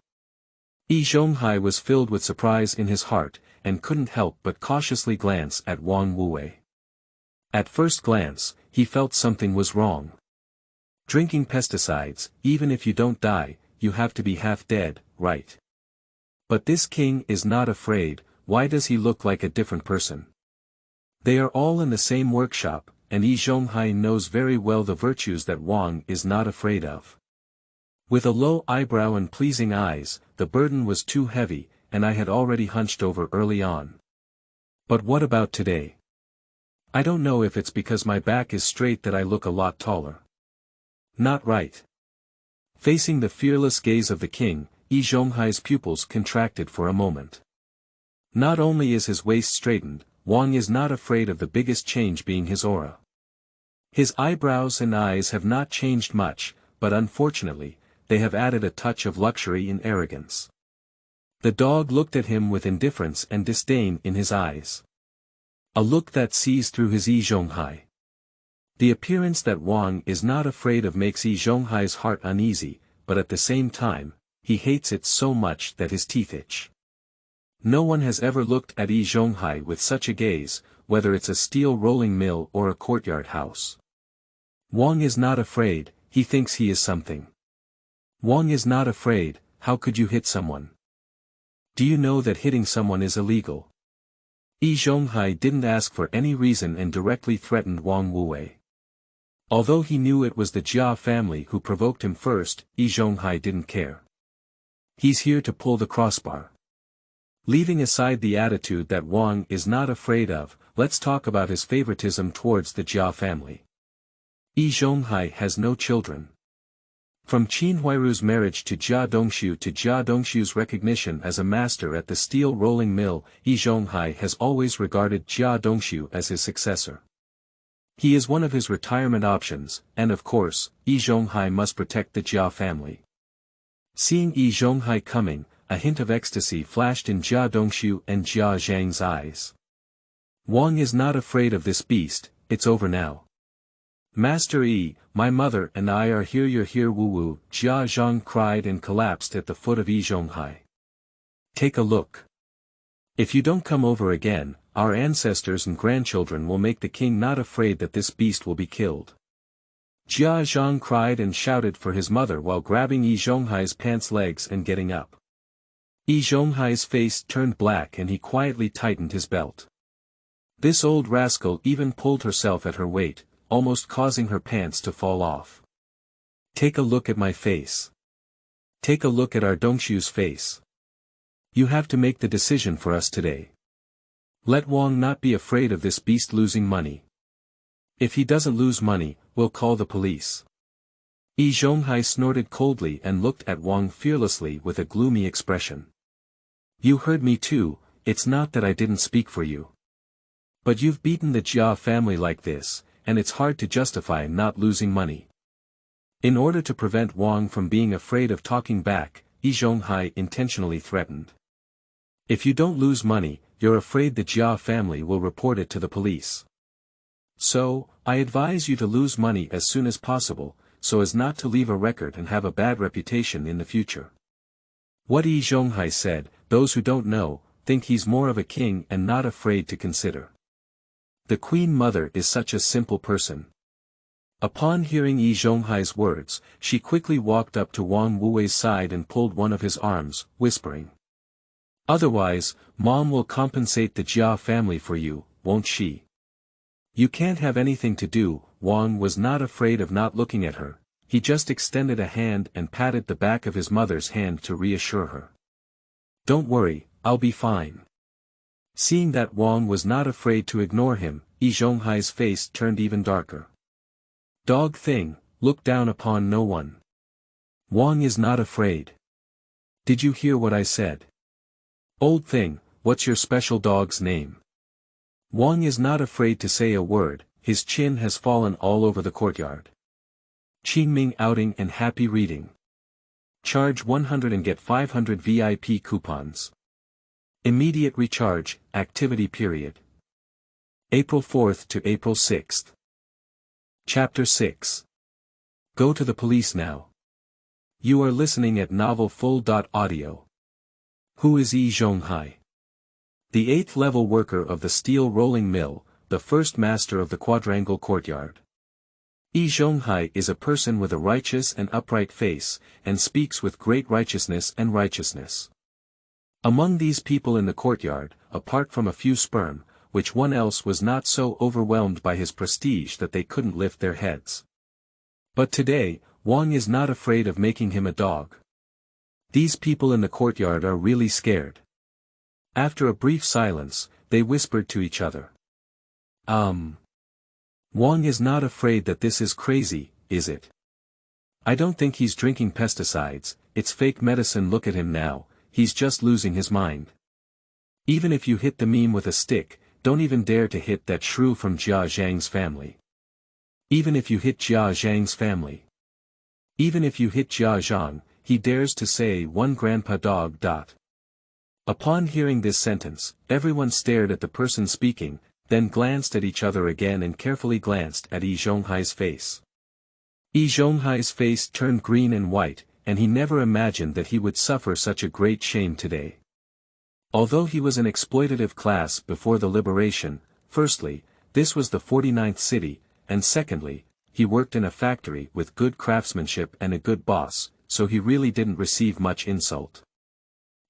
Zhonghai was filled with surprise in his heart, and couldn't help but cautiously glance at Wang Wuwei. At first glance, he felt something was wrong. Drinking pesticides, even if you don't die, you have to be half dead, right? But this king is not afraid. Why does he look like a different person? They are all in the same workshop, and Zhonghai knows very well the virtues that Wang is not afraid of. With a low eyebrow and pleasing eyes, the burden was too heavy, and I had already hunched over early on. But what about today? I don't know if it's because my back is straight that I look a lot taller. Not right. Facing the fearless gaze of the king, Zhonghai's pupils contracted for a moment. Not only is his waist straightened, Wang is not afraid of the biggest change being his aura. His eyebrows and eyes have not changed much, but unfortunately, they have added a touch of luxury and arrogance. The dog looked at him with indifference and disdain in his eyes. A look that sees through his Zhonghai. The appearance that Wang is not afraid of makes Zhonghai's heart uneasy, but at the same time, he hates it so much that his teeth itch. No one has ever looked at Zhonghai with such a gaze, whether it's a steel rolling mill or a courtyard house. Wang is not afraid, he thinks he is something. Wang is not afraid, how could you hit someone? Do you know that hitting someone is illegal? Zhonghai didn't ask for any reason and directly threatened Wang Wuwei. Although he knew it was the Jia family who provoked him first, Zhonghai didn't care. He's here to pull the crossbar. Leaving aside the attitude that Wang is not afraid of, let's talk about his favoritism towards the Jia family. Zhonghai has no children. From Qin Huairu's marriage to Jia Dongshu's recognition as a master at the steel rolling mill, Zhonghai has always regarded Jia Dongshu as his successor. He is one of his retirement options, and of course, Zhonghai must protect the Jia family. Seeing Zhonghai coming, a hint of ecstasy flashed in Jia Dongshu and Jia Zhang's eyes. Wang is not afraid of this beast, it's over now. Master Yi, my mother and I are here, you're here, woo-woo, Jia Zhang cried and collapsed at the foot of Zhonghai. Take a look. If you don't come over again, our ancestors and grandchildren will make the king not afraid that this beast will be killed. Jia Zhang cried and shouted for his mother while grabbing Zhonghai's pants legs and getting up. Zhonghai's face turned black and he quietly tightened his belt. This old rascal even pulled herself at her weight, almost causing her pants to fall off. Take a look at my face. Take a look at our Dongshu's face. You have to make the decision for us today. Let Wang not be afraid of this beast losing money. If he doesn't lose money, we'll call the police. Zhonghai snorted coldly and looked at Wang fearlessly with a gloomy expression. You heard me too, it's not that I didn't speak for you. But you've beaten the Jia family like this, and it's hard to justify not losing money. In order to prevent Wang from being afraid of talking back, Zhonghai intentionally threatened. If you don't lose money, you're afraid the Jia family will report it to the police. So, I advise you to lose money as soon as possible, so as not to leave a record and have a bad reputation in the future. What Zhonghai said, those who don't know, think he's more of a king and not afraid to consider. The Queen Mother is such a simple person. Upon hearing Zhonghai's words, she quickly walked up to Wang Wuwei's side and pulled one of his arms, whispering. Otherwise, Mom will compensate the Jia family for you, won't she? You can't have anything to do. Wang was not afraid of not looking at her, he just extended a hand and patted the back of his mother's hand to reassure her. Don't worry, I'll be fine. Seeing that Wang was not afraid to ignore him, Zhonghai's face turned even darker. Dog thing, look down upon no one. Wang is not afraid. Did you hear what I said? Old thing, what's your special dog's name? Wang is not afraid to say a word, his chin has fallen all over the courtyard. Qingming outing and happy reading. Charge 100 and get 500 VIP coupons. Immediate recharge, activity period. April 4th to April 6th. Chapter 6. Go to the police now. You are listening at novel.Audio. Who is Zhonghai? The 8th level worker of the steel rolling mill, the first master of the quadrangle courtyard. Zhonghai is a person with a righteous and upright face, and speaks with great righteousness and righteousness. Among these people in the courtyard, apart from a few sperm, which one else was not so overwhelmed by his prestige that they couldn't lift their heads. But today, Wang is not afraid of making him a dog. These people in the courtyard are really scared. After a brief silence, they whispered to each other. Wang is not afraid that this is crazy, is it? I don't think he's drinking pesticides, it's fake medicine. Look at him now, he's just losing his mind. Even if you hit the meme with a stick, don't even dare to hit that shrew from Jia Zhang's family. Even if you hit Jia Zhang's family. Even if you hit Jia Zhang, he dares to say one grandpa dog. Upon hearing this sentence, everyone stared at the person speaking, then glanced at each other again and carefully glanced at Zhonghai's face. Zhonghai's face turned green and white, and he never imagined that he would suffer such a great shame today. Although he was an exploitative class before the liberation, firstly, this was the 49th city, and secondly, he worked in a factory with good craftsmanship and a good boss, so he really didn't receive much insult.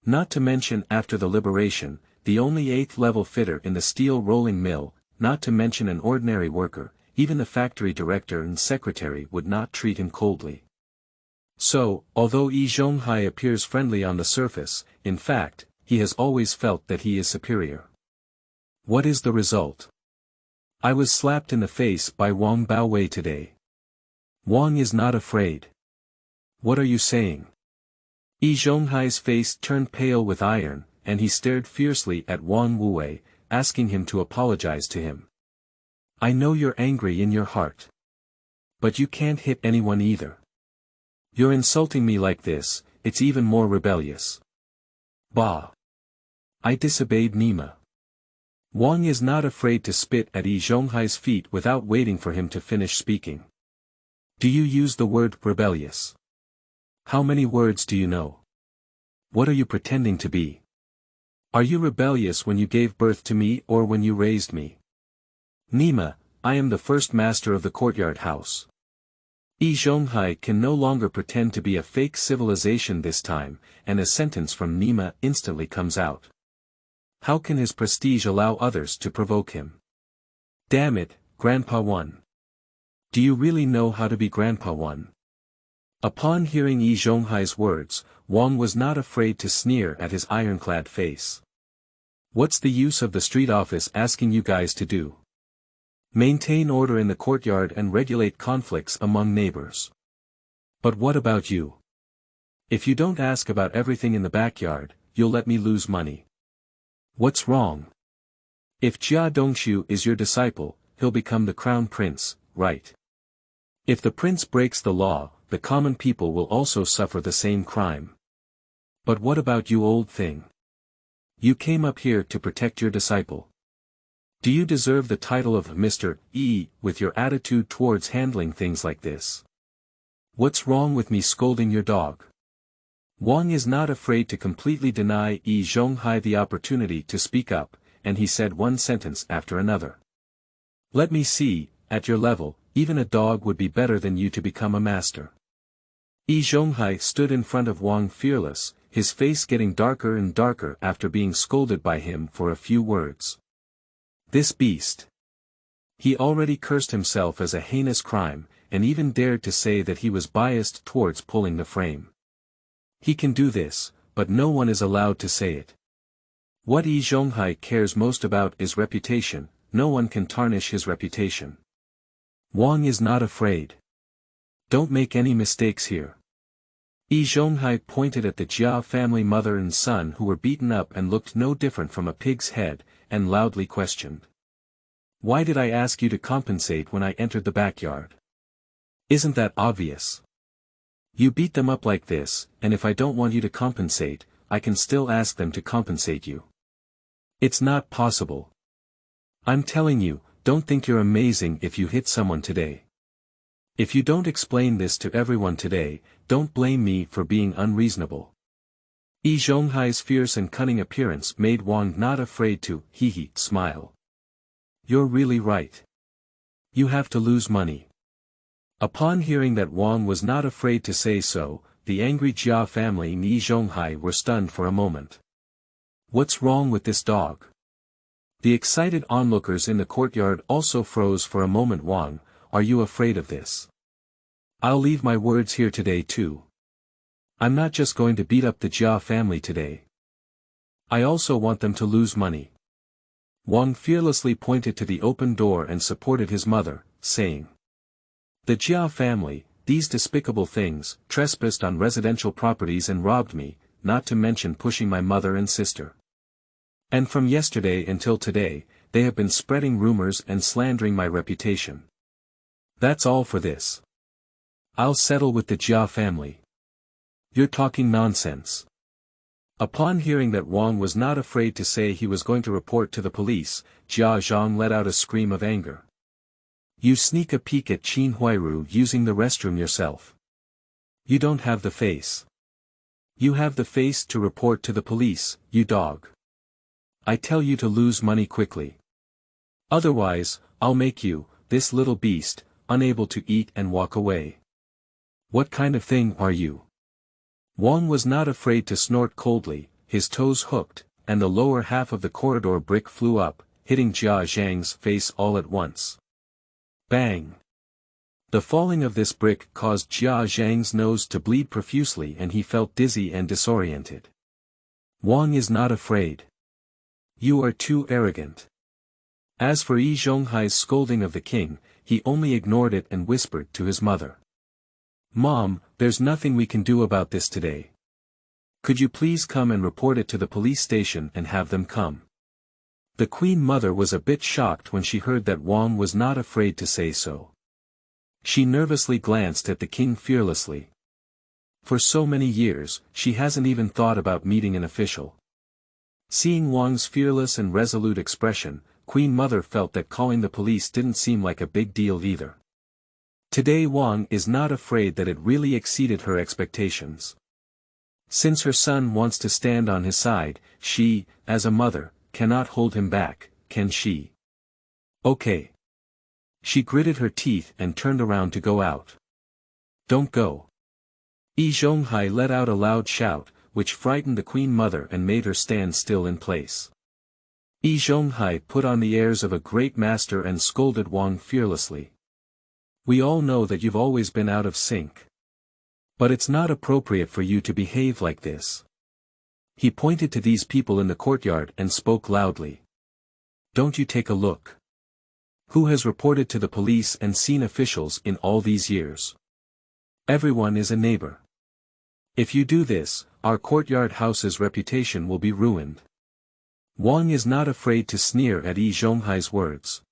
Not to mention after the liberation, the only 8th level fitter in the steel rolling mill, not to mention an ordinary worker, even the factory director and secretary would not treat him coldly. So, although Zhonghai appears friendly on the surface, in fact, he has always felt that he is superior. What is the result? I was slapped in the face by Wang Baowei today. Wang is not afraid. What are you saying? Zhonghai's face turned pale with iron, and he stared fiercely at Wang Wuwei, asking him to apologize to him. I know you're angry in your heart. But you can't hit anyone either. You're insulting me like this, it's even more rebellious. Bah! I disobeyed Nima. Wang is not afraid to spit at Zhonghai's feet without waiting for him to finish speaking. Do you use the word rebellious? How many words do you know? What are you pretending to be? Are you rebellious when you gave birth to me or when you raised me? Nima, I am the first master of the courtyard house. Zhonghai can no longer pretend to be a fake civilization this time, and a sentence from Nima instantly comes out. How can his prestige allow others to provoke him? Damn it, Grandpa One. Do you really know how to be Grandpa One? Upon hearing Zhonghai's words, Wang was not afraid to sneer at his ironclad face. What's the use of the street office asking you guys to do? Maintain order in the courtyard and regulate conflicts among neighbors. But what about you? If you don't ask about everything in the backyard, you'll let me lose money. What's wrong? If Jia Dongshu is your disciple, he'll become the crown prince, right? If the prince breaks the law, the common people will also suffer the same crime. But what about you, old thing? You came up here to protect your disciple. Do you deserve the title of Mr. E with your attitude towards handling things like this? What's wrong with me scolding your dog? Wang is not afraid to completely deny Zhonghai the opportunity to speak up, and he said one sentence after another. Let me see, at your level, even a dog would be better than you to become a master. Zhonghai stood in front of Wang fearless, his face getting darker and darker after being scolded by him for a few words. This beast. He already cursed himself as a heinous crime, and even dared to say that he was biased towards pulling the frame. He can do this, but no one is allowed to say it. What Zhonghai cares most about is reputation, no one can tarnish his reputation. Wang is not afraid. Don't make any mistakes here. Zhonghai pointed at the Jia family mother and son who were beaten up and looked no different from a pig's head, and loudly questioned. Why did I ask you to compensate when I entered the backyard? Isn't that obvious? You beat them up like this, and if I don't want you to compensate, I can still ask them to compensate you. It's not possible. I'm telling you, don't think you're amazing if you hit someone today. If you don't explain this to everyone today, don't blame me for being unreasonable. Zhonghai's fierce and cunning appearance made Wang not afraid to, smile. You're really right. You have to lose money. Upon hearing that Wang was not afraid to say so, the angry Jia family and Zhonghai were stunned for a moment. What's wrong with this dog? The excited onlookers in the courtyard also froze for a moment. Wang, are you afraid of this? I'll leave my words here today too. I'm not just going to beat up the Jia family today. I also want them to lose money. Wang fearlessly pointed to the open door and supported his mother, saying, the Jia family, these despicable things, trespassed on residential properties and robbed me, not to mention pushing my mother and sister. And from yesterday until today, they have been spreading rumors and slandering my reputation. That's all for this. I'll settle with the Jia family. You're talking nonsense. Upon hearing that Wang was not afraid to say he was going to report to the police, Jia Zhang let out a scream of anger. You sneak a peek at Qin Huiru using the restroom yourself. You don't have the face. You have the face to report to the police, you dog. I tell you to lose money quickly. Otherwise, I'll make you, this little beast, unable to eat and walk away. What kind of thing are you? Wang was not afraid to snort coldly, his toes hooked, and the lower half of the corridor brick flew up, hitting Jia Zhang's face all at once. Bang! The falling of this brick caused Jia Zhang's nose to bleed profusely and he felt dizzy and disoriented. Wang is not afraid. You are too arrogant. As for Zhonghai's scolding of the king, he only ignored it and whispered to his mother. Mom, there's nothing we can do about this today. Could you please come and report it to the police station and have them come? The queen mother was a bit shocked when she heard that Wang was not afraid to say so. She nervously glanced at the king fearlessly. For so many years, she hasn't even thought about meeting an official. Seeing Wang's fearless and resolute expression, Queen Mother felt that calling the police didn't seem like a big deal either. Today Wang is not afraid that it really exceeded her expectations. Since her son wants to stand on his side, she, as a mother, cannot hold him back, can she? Okay. She gritted her teeth and turned around to go out. Don't go. Zhonghai let out a loud shout, which frightened the queen mother and made her stand still in place. Zhonghai put on the airs of a great master and scolded Wang fearlessly. We all know that you've always been out of sync. But it's not appropriate for you to behave like this. He pointed to these people in the courtyard and spoke loudly. Don't you take a look. Who has reported to the police and seen officials in all these years? Everyone is a neighbor. If you do this, our courtyard house's reputation will be ruined. Wang is not afraid to sneer at Zhonghai's words.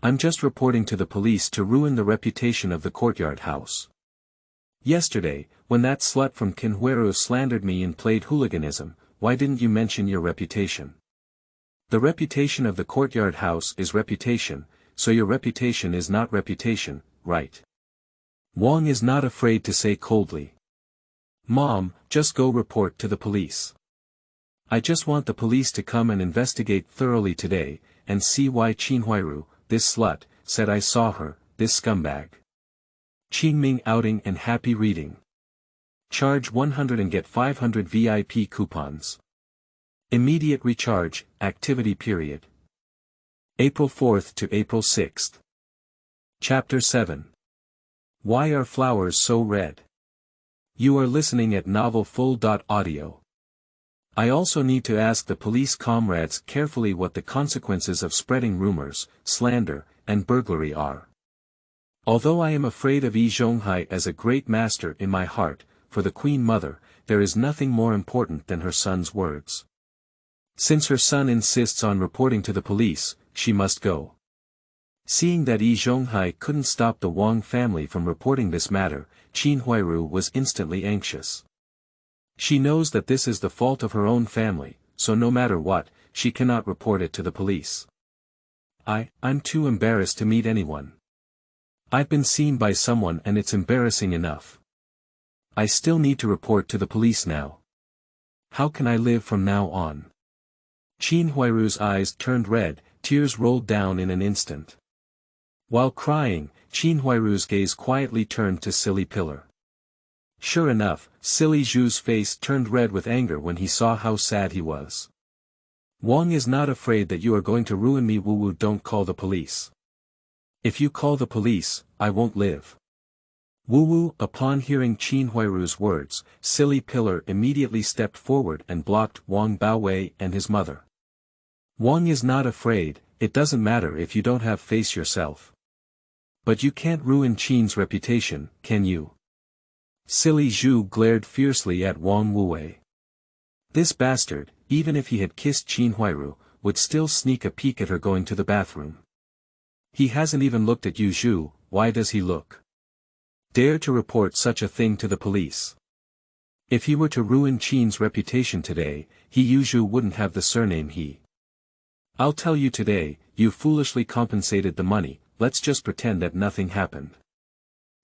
I'm just reporting to the police to ruin the reputation of the courtyard house. Yesterday, when that slut from Qinhuiru slandered me and played hooliganism, why didn't you mention your reputation? The reputation of the courtyard house is reputation, so your reputation is not reputation, right? Wang is not afraid to say coldly. Mom, just go report to the police. I just want the police to come and investigate thoroughly today, and see why Qinhuiru, this slut, said I saw her, this scumbag. Qingming outing and happy reading. Charge 100 and get 500 VIP coupons. Immediate recharge, activity period. April 4th to April 6th. Chapter 7. Why are flowers so red? You are listening at novel.Audio. I also need to ask the police comrades carefully what the consequences of spreading rumors, slander, and burglary are. Although I am afraid of Zhonghai as a great master in my heart, for the Queen Mother, there is nothing more important than her son's words. Since her son insists on reporting to the police, she must go. Seeing that Zhonghai couldn't stop the Wang family from reporting this matter, Qinhuiru was instantly anxious. She knows that this is the fault of her own family, so no matter what, she cannot report it to the police. I'm too embarrassed to meet anyone. I've been seen by someone and it's embarrassing enough. I still need to report to the police now. How can I live from now on? Qinhuiru's eyes turned red, tears rolled down in an instant. While crying, Qinhuiru's gaze quietly turned to Silly Pillar. Sure enough, Silly Zhu's face turned red with anger when he saw how sad he was. Wang is not afraid that you are going to ruin me. Woo woo, don't call the police. If you call the police, I won't live. Woo woo. Upon hearing Qinhuiru's words, Silly Pillar immediately stepped forward and blocked Wang Baowei and his mother. Wang is not afraid, it doesn't matter if you don't have face yourself. But you can't ruin Qin's reputation, can you? Silly Zhu glared fiercely at Wang Wuwei. This bastard, even if he had kissed Qinhuiru, would still sneak a peek at her going to the bathroom. He hasn't even looked at you Zhu, why does he look? Dare to report such a thing to the police. If he were to ruin Qin's reputation today, he Zhu wouldn't have the surname he. I'll tell you today, you foolishly compensated the money, let's just pretend that nothing happened.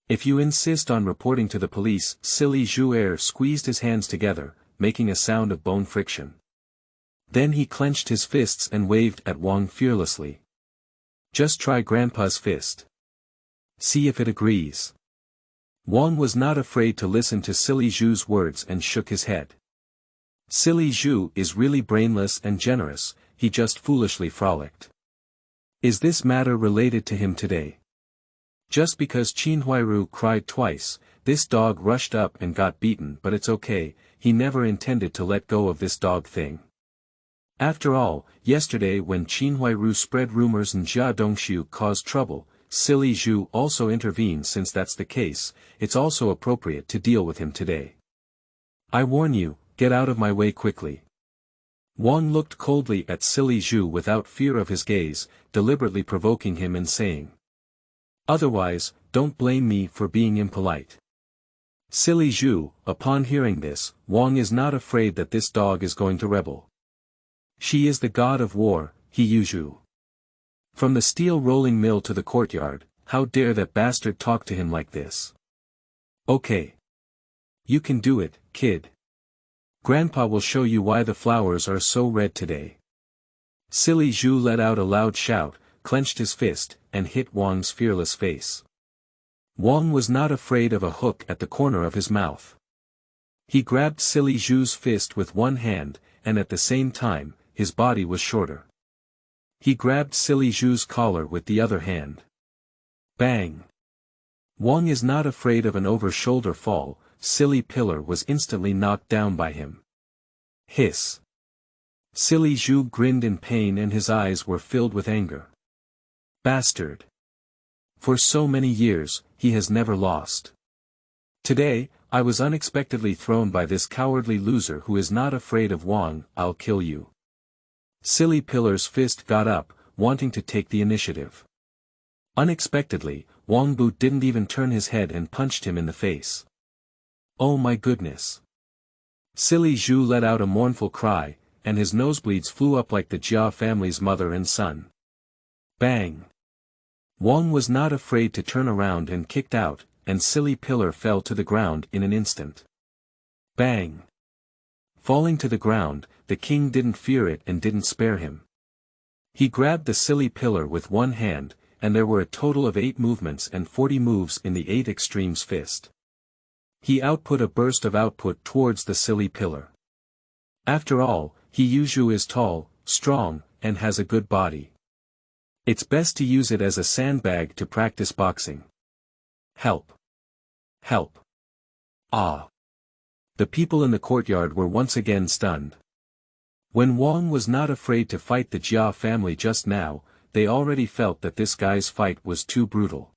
If you insist on reporting to the police, Silly Zhu squeezed his hands together, making a sound of bone friction. Then he clenched his fists and waved at Wang fearlessly. Just try Grandpa's fist. See if it agrees. Wang was not afraid to listen to Silly Zhu's words and shook his head. Silly Zhu is really brainless and generous, he just foolishly frolicked. Is this matter related to him today? Just because Qinhuiru cried twice, this dog rushed up and got beaten, but it's okay, he never intended to let go of this dog thing. After all, yesterday when Qinhuiru spread rumors and Jia Dongshu caused trouble, Silly Zhu also intervened. Since that's the case, it's also appropriate to deal with him today. I warn you, get out of my way quickly. Wang looked coldly at Silly Zhu without fear of his gaze, deliberately provoking him and saying. Otherwise, don't blame me for being impolite. Silly Zhu, upon hearing this, Wang is not afraid that this dog is going to rebel. She is the god of war, he Zhu. From the steel rolling mill to the courtyard, how dare that bastard talk to him like this? Okay. You can do it, kid. Grandpa will show you why the flowers are so red today. Silly Zhu let out a loud shout, clenched his fist, and hit Wang's fearless face. Wang was not afraid of a hook at the corner of his mouth. He grabbed Silly Zhu's fist with one hand, and at the same time, his body was shorter. He grabbed Silly Zhu's collar with the other hand. Bang! Wang is not afraid of an over-shoulder fall. Silly Pillar was instantly knocked down by him. Hiss! Silly Zhu grinned in pain and his eyes were filled with anger. Bastard! For so many years, he has never lost. Today, I was unexpectedly thrown by this cowardly loser who is not afraid of Wang. I'll kill you. Silly Pillar's fist got up, wanting to take the initiative. Unexpectedly, Wang Bu didn't even turn his head and punched him in the face. Oh my goodness! Silly Zhu let out a mournful cry, and his nosebleeds flew up like the Jia family's mother and son. Bang! Wang was not afraid to turn around and kicked out, and Silly Pillar fell to the ground in an instant. Bang! Falling to the ground, the king didn't fear it and didn't spare him. He grabbed the Silly Pillar with one hand, and there were a total of 8 movements and 40 moves in the 8 extremes fist. He output a burst of output towards the Silly Pillar. After all, He Zhu is tall, strong, and has a good body. It's best to use it as a sandbag to practice boxing. Help! Help! Ah! The people in the courtyard were once again stunned. When Wang was not afraid to fight the Jia family just now, they already felt that this guy's fight was too brutal.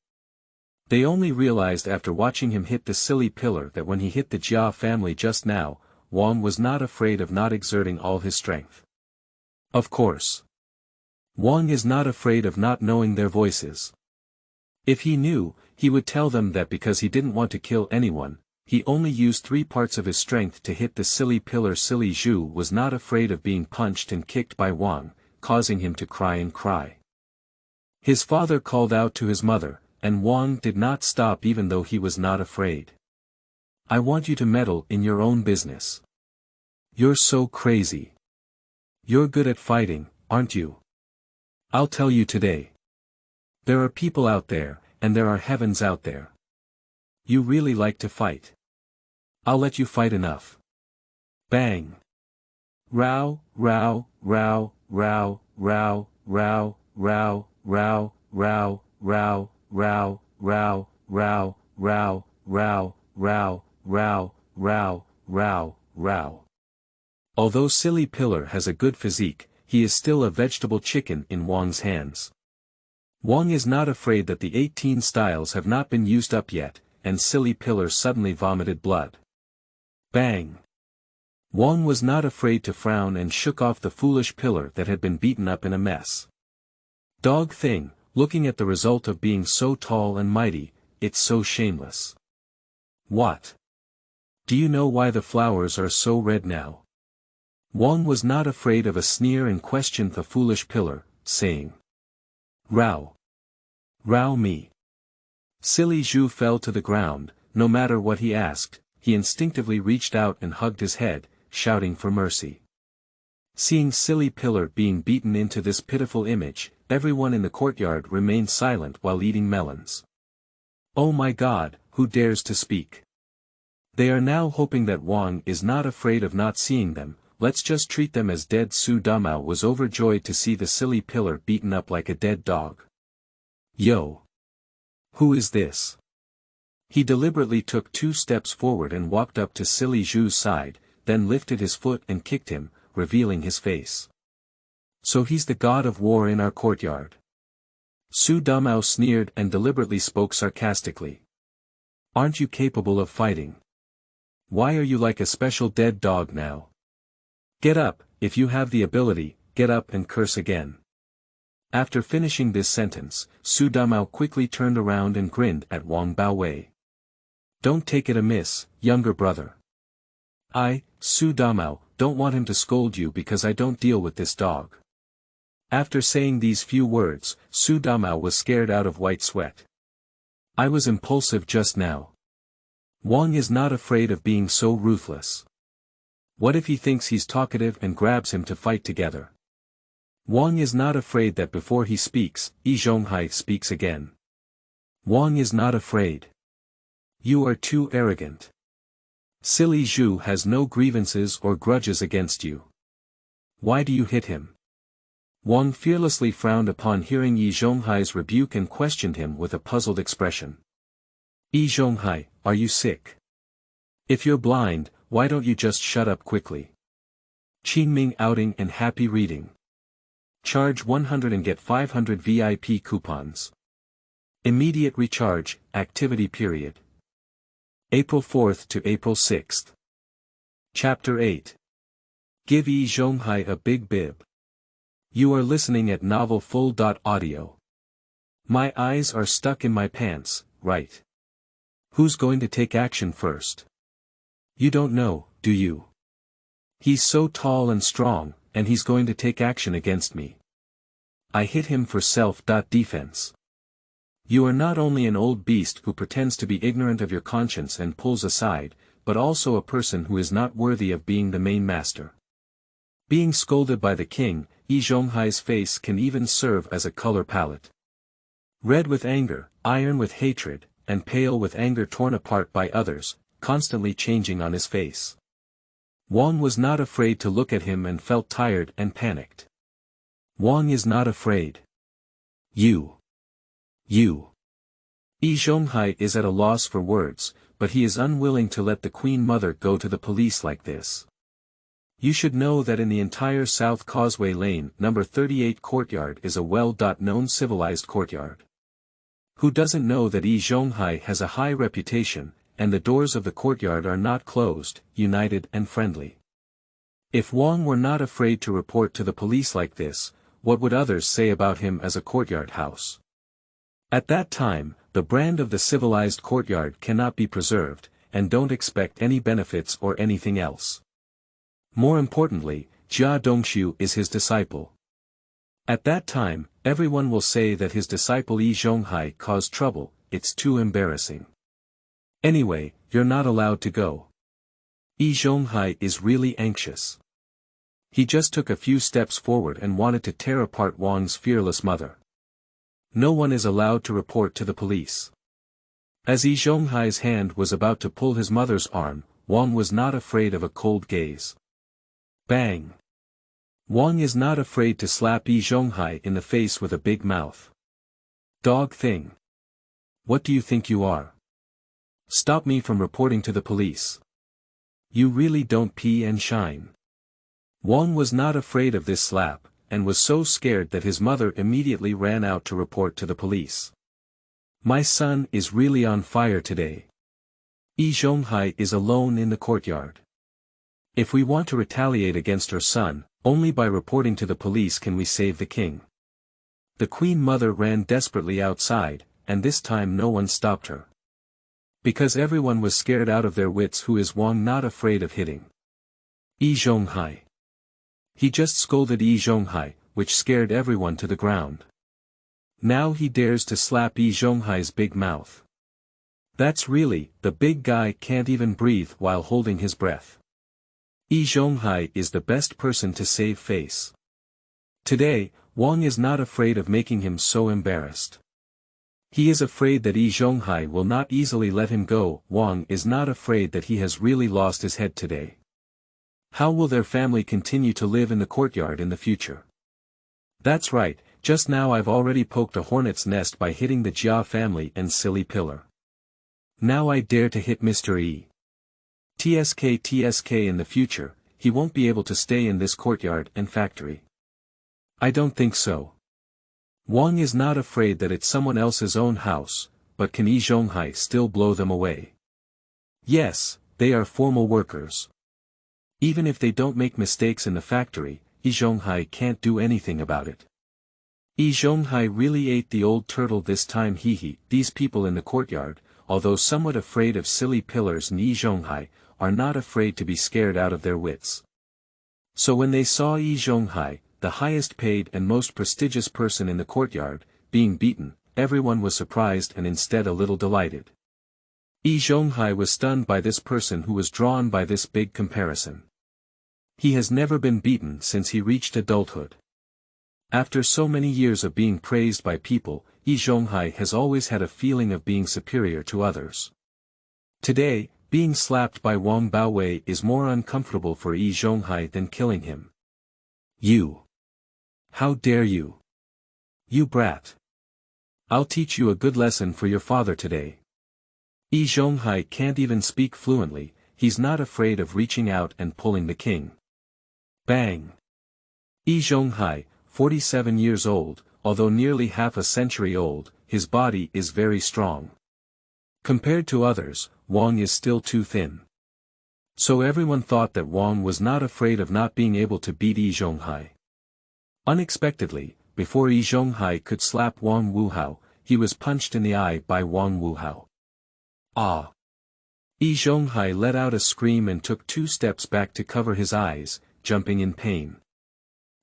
They only realized after watching him hit the Silly Pillar that when he hit the Jia family just now, Wang was not afraid of not exerting all his strength. Of course. Wang is not afraid of not knowing their voices. If he knew, he would tell them that because he didn't want to kill anyone, he only used 3 parts of his strength to hit the Silly Pillar. Silly Zhu was not afraid of being punched and kicked by Wang, causing him to cry and cry. His father called out to his mother, and Wang did not stop even though he was not afraid. I want you to meddle in your own business. You're so crazy. You're good at fighting, aren't you? I'll tell you today. There are people out there, and there are heavens out there. You really like to fight. I'll let you fight enough. Bang! Row, row, row, row, row, row, row, row, row, row, row, row, row, row, row, row, row, row, row, row. Although Silly Pillar has a good physique, he is still a vegetable chicken in Wang's hands. Wang is not afraid that the 18 styles have not been used up yet, and Silly Pillar suddenly vomited blood. Bang! Wang was not afraid to frown and shook off the foolish pillar that had been beaten up in a mess. Dog thing, looking at the result of being so tall and mighty, it's so shameless. What? Do you know why the flowers are so red now? Wang was not afraid of a sneer and questioned the foolish pillar, saying, Row. Row me. Silly Zhu fell to the ground. No matter what he asked, he instinctively reached out and hugged his head, shouting for mercy. Seeing Silly Pillar being beaten into this pitiful image, everyone in the courtyard remained silent while eating melons. Oh my God, who dares to speak? They are now hoping that Wang is not afraid of not seeing them. Let's just treat them as dead. Su Damao was overjoyed to see the Silly Pillar beaten up like a dead dog. Yo! Who is this? He deliberately took 2 steps forward and walked up to Silly Zhu's side, then lifted his foot and kicked him, revealing his face. So he's the god of war in our courtyard. Su Damao sneered and deliberately spoke sarcastically. Aren't you capable of fighting? Why are you like a special dead dog now? Get up, if you have the ability, get up and curse again. After finishing this sentence, Su Damao quickly turned around and grinned at Wang Baowei. Don't take it amiss, younger brother. I, Su Damao, don't want him to scold you because I don't deal with this dog. After saying these few words, Su Damao was scared out of white sweat. I was impulsive just now. Wang is not afraid of being so ruthless. What if he thinks he's talkative and grabs him to fight together? Wang is not afraid that before he speaks, Zhonghai speaks again. Wang is not afraid. You are too arrogant. Silly Zhu has no grievances or grudges against you. Why do you hit him? Wang fearlessly frowned upon hearing Zhonghai's rebuke and questioned him with a puzzled expression. Zhonghai, are you sick? If you're blind, why don't you just shut up quickly? Qingming outing and happy reading. Charge 100 and get 500 VIP coupons. Immediate recharge, activity period. April 4th to April 6th. Chapter 8. Give Zhonghai a big bib. You are listening at novel full.audio. My eyes are stuck in my pants, right? Who's going to take action first? You don't know, do you? He's so tall and strong, and he's going to take action against me. I hit him for self-defense. You are not only an old beast who pretends to be ignorant of your conscience and pulls aside, but also a person who is not worthy of being the main master. Being scolded by the king, Zhonghai's face can even serve as a color palette. Red with anger, iron with hatred, and pale with anger torn apart by others, constantly changing on his face. Wang was not afraid to look at him and felt tired and panicked. Wang is not afraid. You. Zhonghai is at a loss for words, but he is unwilling to let the Queen Mother go to the police like this. You should know that in the entire South Causeway Lane, number 38 courtyard is a well-known civilized courtyard. Who doesn't know that Zhonghai has a high reputation, and the doors of the courtyard are not closed, united and friendly. If Wang were not afraid to report to the police like this, what would others say about him as a courtyard house? At that time, the brand of the civilized courtyard cannot be preserved, and don't expect any benefits or anything else. More importantly, Jia Dongshu is his disciple. At that time, everyone will say that his disciple Zhonghai caused trouble, it's too embarrassing. Anyway, you're not allowed to go. Zhonghai is really anxious. He just took a few steps forward and wanted to tear apart Wang's fearless mother. No one is allowed to report to the police. As Zhonghai's hand was about to pull his mother's arm, Wang was not afraid of a cold gaze. Bang! Wang is not afraid to slap Zhonghai in the face with a big mouth. Dog thing. What do you think you are? Stop me from reporting to the police. You really don't pee and shine. Wang was not afraid of this slap, and was so scared that his mother immediately ran out to report to the police. My son is really on fire today. Zhonghai is alone in the courtyard. If we want to retaliate against her son, only by reporting to the police can we save the king. The Queen Mother ran desperately outside, and this time no one stopped her. Because everyone was scared out of their wits. Who is Wang not afraid of hitting? Zhonghai. He just scolded Zhonghai, which scared everyone to the ground. Now he dares to slap Zhonghai's big mouth. That's really, the big guy can't even breathe while holding his breath. Zhonghai is the best person to save face. Today, Wang is not afraid of making him so embarrassed. He is afraid that Zhonghai will not easily let him go. Wang is not afraid that he has really lost his head today. How will their family continue to live in the courtyard in the future? That's right, just now I've already poked a hornet's nest by hitting the Jia family and silly pillar. Now I dare to hit Mr. E. TSK in the future, he won't be able to stay in this courtyard and factory. I don't think so. Wang is not afraid that it's someone else's own house, but can Zhonghai still blow them away? Yes, they are formal workers. Even if they don't make mistakes in the factory, Zhonghai can't do anything about it. Zhonghai really ate the old turtle this time. These people in the courtyard, although somewhat afraid of silly pillars and Zhonghai, are not afraid to be scared out of their wits. So when they saw Zhonghai, the highest paid and most prestigious person in the courtyard, being beaten, everyone was surprised and instead a little delighted. Zhonghai was stunned by this person who was drawn by this big comparison. He has never been beaten since he reached adulthood. After so many years of being praised by people, Zhonghai has always had a feeling of being superior to others. Today, being slapped by Wang Baowei is more uncomfortable for Zhonghai than killing him. You! How dare you! You brat! I'll teach you a good lesson for your father today. Zhonghai can't even speak fluently, he's not afraid of reaching out and pulling the king. Bang! Zhonghai, 47 years old, although nearly half a century old, his body is very strong. Compared to others, Wang is still too thin. So everyone thought that Wang was not afraid of not being able to beat Zhonghai. Unexpectedly, before Zhonghai could slap Wang Wuhao, he was punched in the eye by Wang Wuhao. Ah! Zhonghai let out a scream and took 2 steps back to cover his eyes, jumping in pain.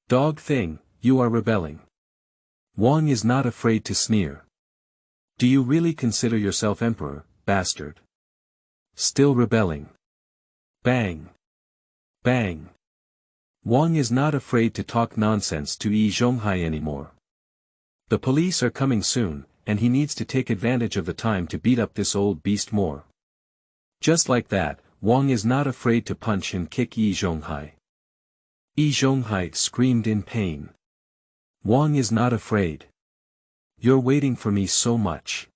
Dog thing, you are rebelling. Wang is not afraid to sneer. Do you really consider yourself emperor, bastard? Still rebelling. Bang! Bang! Wang is not afraid to talk nonsense to Zhonghai anymore. The police are coming soon, and he needs to take advantage of the time to beat up this old beast more. Just like that, Wang is not afraid to punch and kick Zhonghai. Zhonghai screamed in pain. Wang is not afraid. You're waiting for me so much.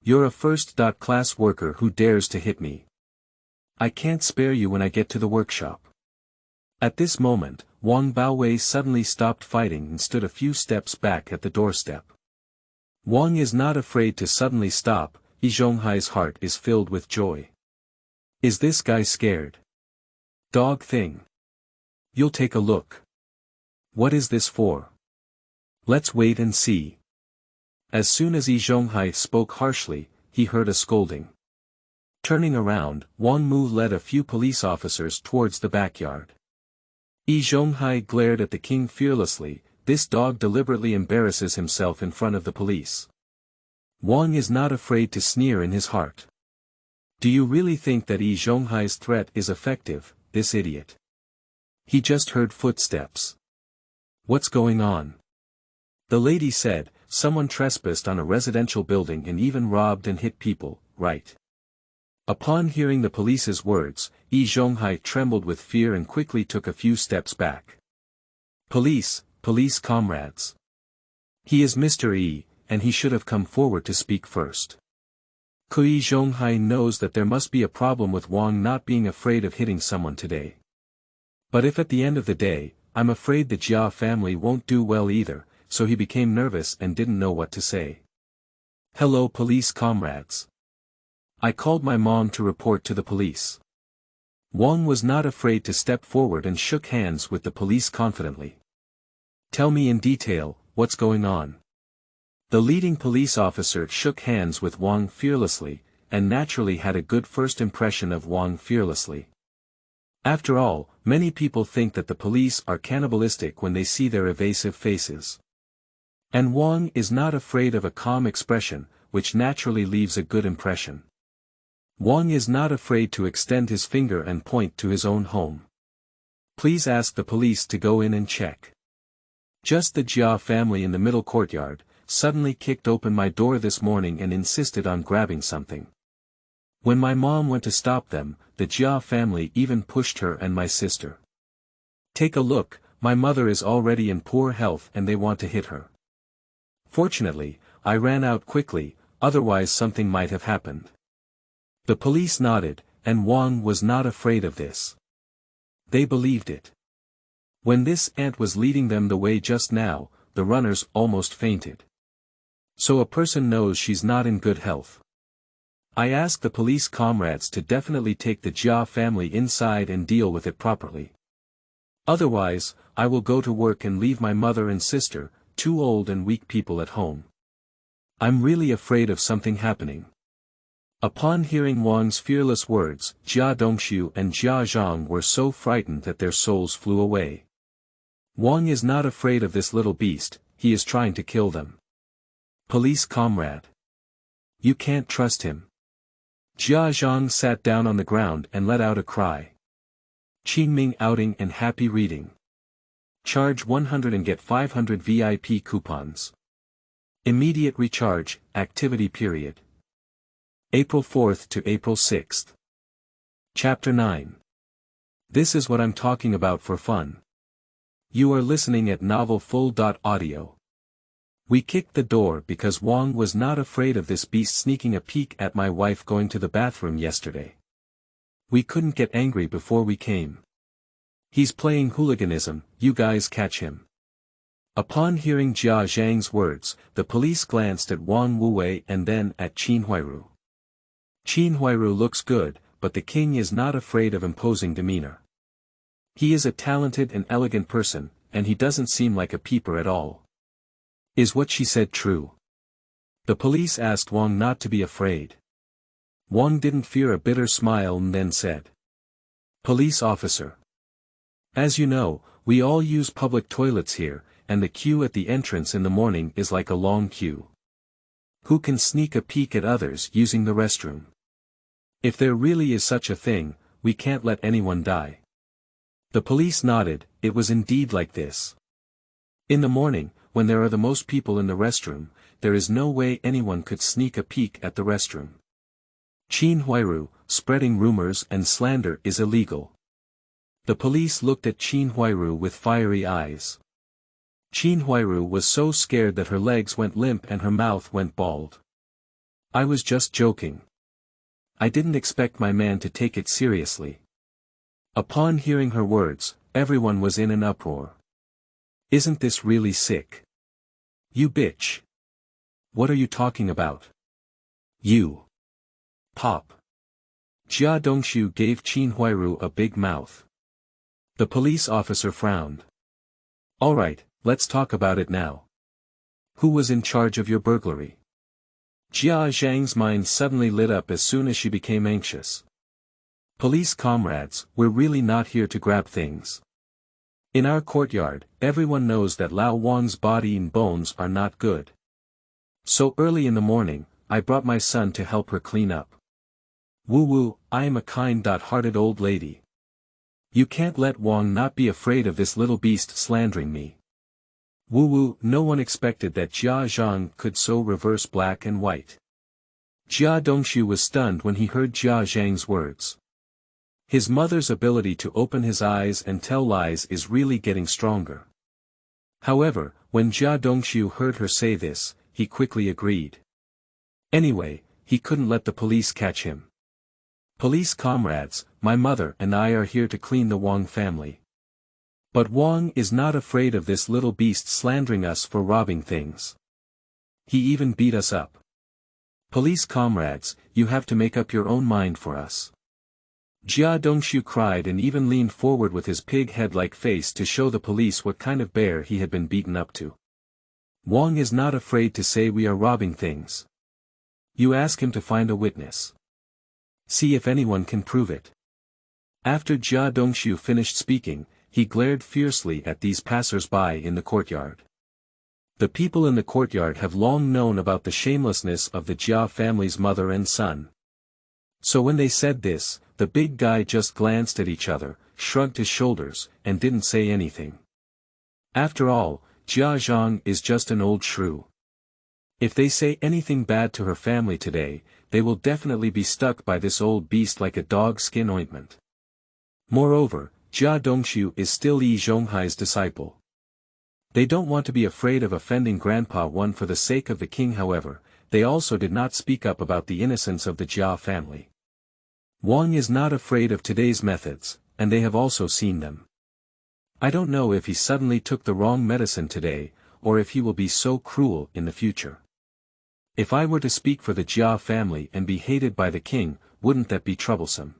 You're a first-class worker who dares to hit me. I can't spare you when I get to the workshop. At this moment, Wang Baowei suddenly stopped fighting and stood a few steps back at the doorstep. Wang is not afraid to suddenly stop, Zhonghai's heart is filled with joy. Is this guy scared? Dog thing. You'll take a look. What is this for? Let's wait and see. As soon as Zhonghai spoke harshly, he heard a scolding. Turning around, Wang Mu led a few police officers towards the backyard. Zhonghai glared at the king fearlessly. This dog deliberately embarrasses himself in front of the police. Wang is not afraid to sneer in his heart. Do you really think that Zhonghai's threat is effective, this idiot? He just heard footsteps. What's going on? The lady said, someone trespassed on a residential building and even robbed and hit people, right? Upon hearing the police's words, Zhonghai trembled with fear and quickly took a few steps back. Police comrades. He is Mr. Yi, and he should have come forward to speak first. Zhonghai knows that there must be a problem with Wang not being afraid of hitting someone today. But if at the end of the day, I'm afraid the Jia family won't do well either, so he became nervous and didn't know what to say. Hello police comrades. I called my mom to report to the police. Wang was not afraid to step forward and shook hands with the police confidently. Tell me in detail, what's going on? The leading police officer shook hands with Wang fearlessly, and naturally had a good first impression of Wang fearlessly. After all, many people think that the police are cannibalistic when they see their evasive faces. And Wang is not afraid of a calm expression, which naturally leaves a good impression. Wang is not afraid to extend his finger and point to his own home. Please ask the police to go in and check. Just the Jia family in the middle courtyard, suddenly kicked open my door this morning and insisted on grabbing something. When my mom went to stop them, the Jia family even pushed her and my sister. Take a look, my mother is already in poor health and they want to hit her. Fortunately, I ran out quickly, otherwise something might have happened. The police nodded, and Wang was not afraid of this. They believed it. When this ant was leading them the way just now, the runners almost fainted. So a person knows she's not in good health. I asked the police comrades to definitely take the Jia family inside and deal with it properly. Otherwise, I will go to work and leave my mother and sister, 2 old and weak people at home. I'm really afraid of something happening. Upon hearing Wang's fearless words, Jia Dongshu and Jia Zhang were so frightened that their souls flew away. Wang is not afraid of this little beast, he is trying to kill them. Police comrade. You can't trust him. Jia Zhang sat down on the ground and let out a cry. Qingming outing and happy reading. Charge 100 and get 500 VIP coupons. Immediate recharge, activity period. April 4th to April 6th. Chapter 9. This is what I'm talking about for fun. You are listening at novelfull.audio. We kicked the door because Wang was not afraid of this beast sneaking a peek at my wife going to the bathroom yesterday. We couldn't get angry before we came. He's playing hooliganism, you guys catch him. Upon hearing Jia Zhang's words, the police glanced at Wang Wuwei and then at Qin Huairu. Qin Huairu looks good, but the king is not afraid of imposing demeanor. He is a talented and elegant person, and he doesn't seem like a peeper at all. Is what she said true? The police asked Wang not to be afraid. Wang didn't fear a bitter smile and then said. Police officer. As you know, we all use public toilets here, and the queue at the entrance in the morning is like a long queue. Who can sneak a peek at others using the restroom? If there really is such a thing, we can't let anyone die. The police nodded, it was indeed like this. In the morning, when there are the most people in the restroom, there is no way anyone could sneak a peek at the restroom. Qin Huairu, spreading rumors and slander is illegal. The police looked at Qin Huairu with fiery eyes. Qin Huairu was so scared that her legs went limp and her mouth went bald. I was just joking. I didn't expect my man to take it seriously. Upon hearing her words, everyone was in an uproar. Isn't this really sick? You bitch. What are you talking about? You. Pop. Jia Dongshu gave Qin Huairu a big mouth. The police officer frowned. All right, let's talk about it now. Who was in charge of your burglary? Jia Zhang's mind suddenly lit up as soon as she became anxious. Police comrades, we're really not here to grab things. In our courtyard, everyone knows that Lao Wang's body and bones are not good. So early in the morning, I brought my son to help her clean up. Woo-woo, I am a kind-hearted old lady. You can't let Wang not be afraid of this little beast slandering me. Woo-woo, no one expected that Jia Zhang could so reverse black and white. Jia Dongshu was stunned when he heard Jia Zhang's words. His mother's ability to open his eyes and tell lies is really getting stronger. However, when Jia Dongshu heard her say this, he quickly agreed. Anyway, he couldn't let the police catch him. Police comrades, my mother and I are here to clean the Wang family. But Wang is not afraid of this little beast slandering us for robbing things. He even beat us up. Police comrades, you have to make up your own mind for us. Jia Dongshu cried and even leaned forward with his pig head-like face to show the police what kind of bear he had been beaten up to. Wang is not afraid to say we are robbing things. You ask him to find a witness. See if anyone can prove it. After Jia Dongshu finished speaking, he glared fiercely at these passers-by in the courtyard. The people in the courtyard have long known about the shamelessness of the Jia family's mother and son. So when they said this, the big guy just glanced at each other, shrugged his shoulders, and didn't say anything. After all, Jia Zhang is just an old shrew. If they say anything bad to her family today, they will definitely be stuck by this old beast like a dog's skin ointment. Moreover, Jia Dongshu is still Zhonghai's disciple. They don't want to be afraid of offending Grandpa One for the sake of the king. However, they also did not speak up about the innocence of the Jia family. Wang is not afraid of today's methods, and they have also seen them. I don't know if he suddenly took the wrong medicine today, or if he will be so cruel in the future. If I were to speak for the Jia family and be hated by the king, wouldn't that be troublesome?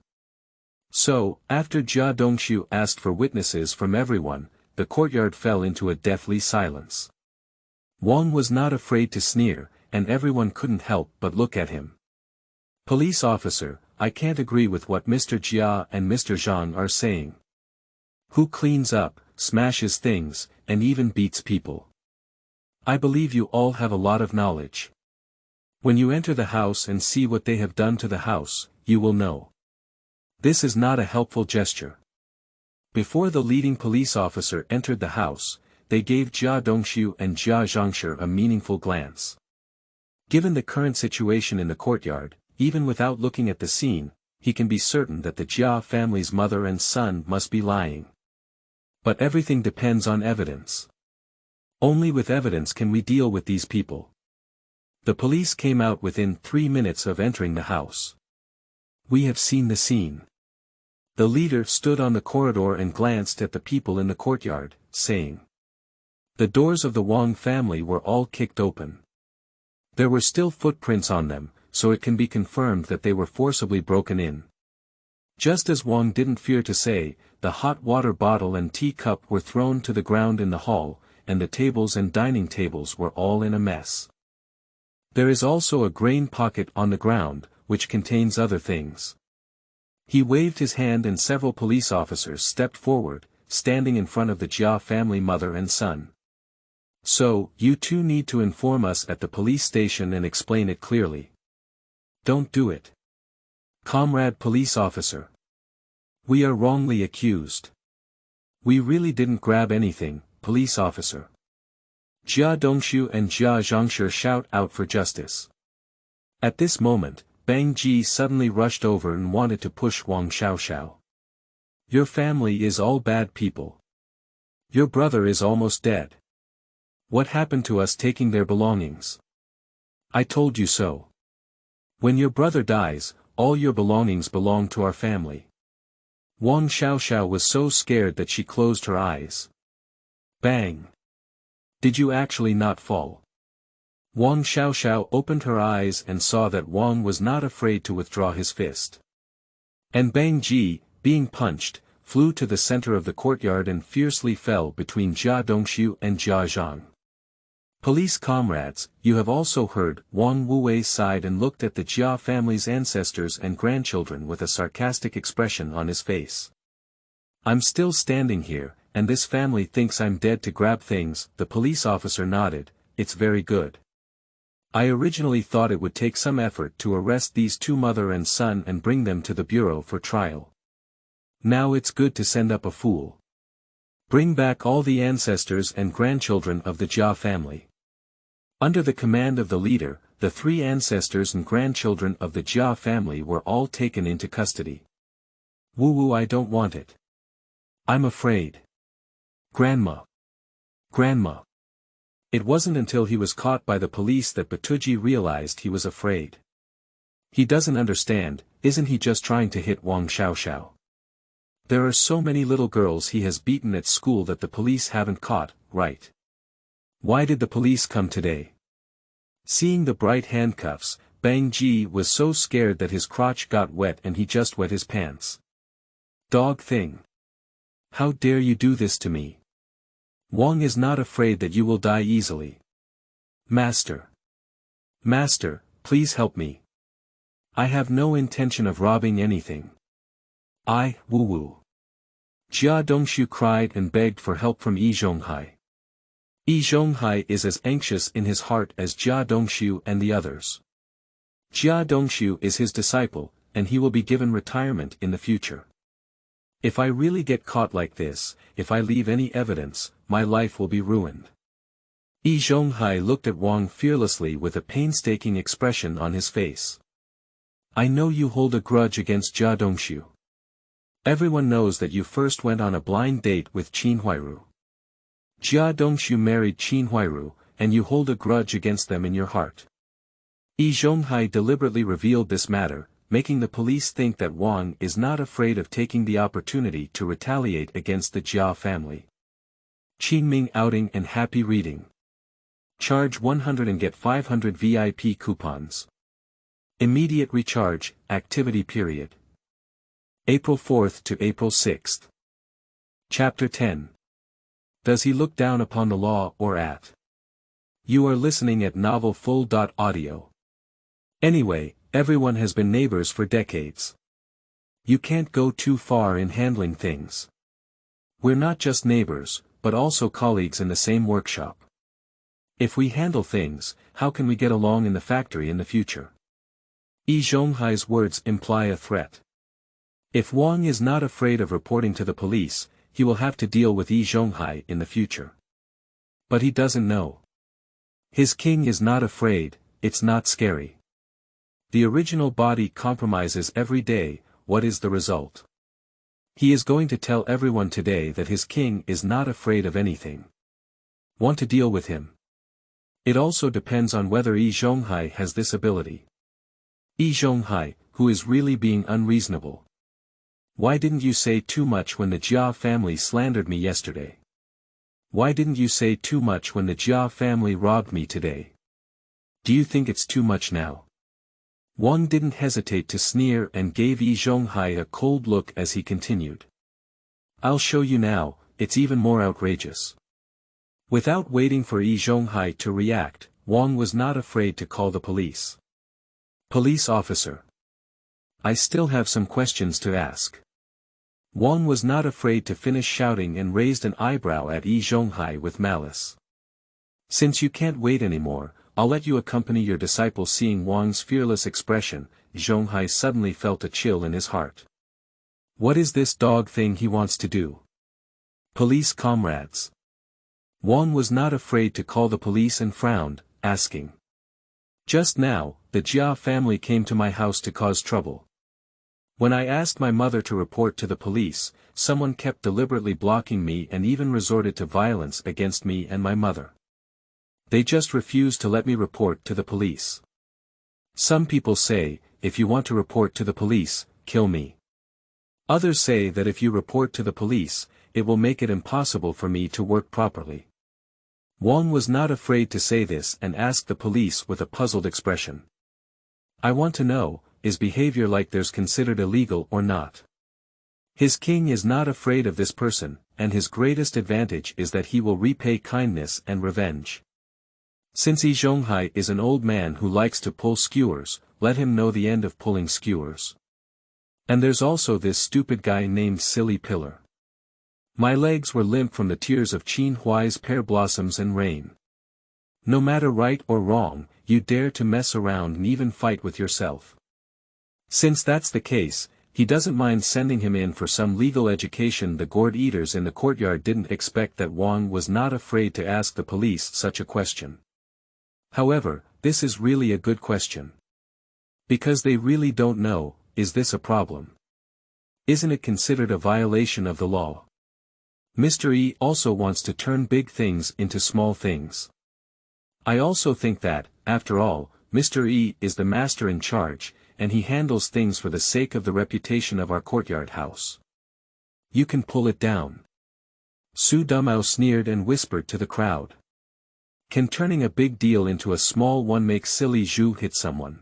So, after Jia Dongshu asked for witnesses from everyone, the courtyard fell into a deathly silence. Wang was not afraid to sneer, and everyone couldn't help but look at him. Police officer, I can't agree with what Mr. Jia and Mr. Zhang are saying. Who cleans up, smashes things, and even beats people? I believe you all have a lot of knowledge. When you enter the house and see what they have done to the house, you will know. This is not a helpful gesture. Before the leading police officer entered the house, they gave Jia Dongshu and Jia Zhang a meaningful glance. Given the current situation in the courtyard, even without looking at the scene, he can be certain that the Jia family's mother and son must be lying. But everything depends on evidence. Only with evidence can we deal with these people. The police came out within 3 minutes of entering the house. We have seen the scene. The leader stood on the corridor and glanced at the people in the courtyard, saying. The doors of the Wang family were all kicked open. There were still footprints on them, so it can be confirmed that they were forcibly broken in. Just as Wang didn't fear to say, the hot water bottle and teacup were thrown to the ground in the hall, and the tables and dining tables were all in a mess. There is also a grain pocket on the ground, which contains other things. He waved his hand and several police officers stepped forward, standing in front of the Jia family mother and son. So, you two need to inform us at the police station and explain it clearly. Don't do it. Comrade police officer. We are wrongly accused. We really didn't grab anything, police officer. Jia Dongshu and Jia Zhang shout out for justice. At this moment, Bang Ji suddenly rushed over and wanted to push Wang Xiaoxiao. Your family is all bad people. Your brother is almost dead. What happened to us taking their belongings? I told you so. When your brother dies, all your belongings belong to our family. Wang Xiaoxiao was so scared that she closed her eyes. Bang! Did you actually not fall? Wang Xiaoxiao opened her eyes and saw that Wang was not afraid to withdraw his fist. And Bang Ji, being punched, flew to the center of the courtyard and fiercely fell between Jia Dongshu and Jia Zhang. Police comrades, you have also heard. Wang Wuwei sighed and looked at the Jia family's ancestors and grandchildren with a sarcastic expression on his face. I'm still standing here, and this family thinks I'm dead to grab things. The police officer nodded. It's very good. I originally thought it would take some effort to arrest these two mother and son and bring them to the bureau for trial. Now it's good to send up a fool. Bring back all the ancestors and grandchildren of the Jia family. Under the command of the leader, the 3 ancestors and grandchildren of the Jia family were all taken into custody. Woo, I don't want it. I'm afraid. Grandma. Grandma. It wasn't until he was caught by the police that Batuji realized he was afraid. He doesn't understand, isn't he just trying to hit Wang Xiaoxiao? There are so many little girls he has beaten at school that the police haven't caught, right? Why did the police come today? Seeing the bright handcuffs, Bang Ji was so scared that his crotch got wet and he just wet his pants. Dog thing. How dare you do this to me? Wang is not afraid that you will die easily. Master. Master, please help me. I have no intention of robbing anything. Woo. Jia Dongshu cried and begged for help from Zhonghai. Zhonghai is as anxious in his heart as Jia Dongshu and the others. Jia Dongshu is his disciple, and he will be given retirement in the future. If I really get caught like this, if I leave any evidence, my life will be ruined. Zhonghai looked at Wang fearlessly with a painstaking expression on his face. I know you hold a grudge against Jia Dongshu. Everyone knows that you first went on a blind date with Qin Huairu. Jia Dongshu married Qin Huairu, and you hold a grudge against them in your heart. Zhonghai deliberately revealed this matter, making the police think that Wang is not afraid of taking the opportunity to retaliate against the Jia family. Qingming outing and happy reading. Charge 100 and get 500 VIP coupons. Immediate recharge, activity period. April 4th to April 6th. Chapter 10. Does he look down upon the law or at? You are listening at novelfull.audio. Anyway, everyone has been neighbors for decades. You can't go too far in handling things. We're not just neighbors, but also colleagues in the same workshop. If we handle things, how can we get along in the factory in the future? Zhonghai's words imply a threat. If Wang is not afraid of reporting to the police, he will have to deal with Zhonghai in the future. But he doesn't know. His king is not afraid, it's not scary. The original body compromises every day. What is the result? He is going to tell everyone today that his king is not afraid of anything. Want to deal with him? It also depends on whether Zhonghai has this ability. Zhonghai, who is really being unreasonable. Why didn't you say too much when the Jia family slandered me yesterday? Why didn't you say too much when the Jia family robbed me today? Do you think it's too much now? Wang didn't hesitate to sneer and gave Zhonghai a cold look as he continued. I'll show you now, it's even more outrageous. Without waiting for Zhonghai to react, Wang was not afraid to call the police. Police officer. I still have some questions to ask. Wang was not afraid to finish shouting and raised an eyebrow at Zhonghai with malice. Since you can't wait anymore, I'll let you accompany your disciple. Seeing Wang's fearless expression, Zhonghai suddenly felt a chill in his heart. What is this dog thing he wants to do? Police comrades. Wang was not afraid to call the police and frowned, asking. Just now, the Jia family came to my house to cause trouble. When I asked my mother to report to the police, someone kept deliberately blocking me and even resorted to violence against me and my mother. They just refused to let me report to the police. Some people say, if you want to report to the police, kill me. Others say that if you report to the police, it will make it impossible for me to work properly. Wang was not afraid to say this and asked the police with a puzzled expression. I want to know, is behavior like theirs considered illegal or not? His king is not afraid of this person, and his greatest advantage is that he will repay kindness and revenge. Since Zhonghai is an old man who likes to pull skewers, let him know the end of pulling skewers. And there's also this stupid guy named Silly Pillar. My legs were limp from the tears of Qin Huai's pear blossoms and rain. No matter right or wrong, you dare to mess around and even fight with yourself. Since that's the case, he doesn't mind sending him in for some legal education. The gourd eaters in the courtyard didn't expect that Wang was not afraid to ask the police such a question. However, this is really a good question. Because they really don't know, is this a problem? Isn't it considered a violation of the law? Mr. E also wants to turn big things into small things. I also think that, after all, Mr. E is the master in charge, and he handles things for the sake of the reputation of our courtyard house. You can pull it down. Su Dumao sneered and whispered to the crowd. Can turning a big deal into a small one make silly Zhu hit someone?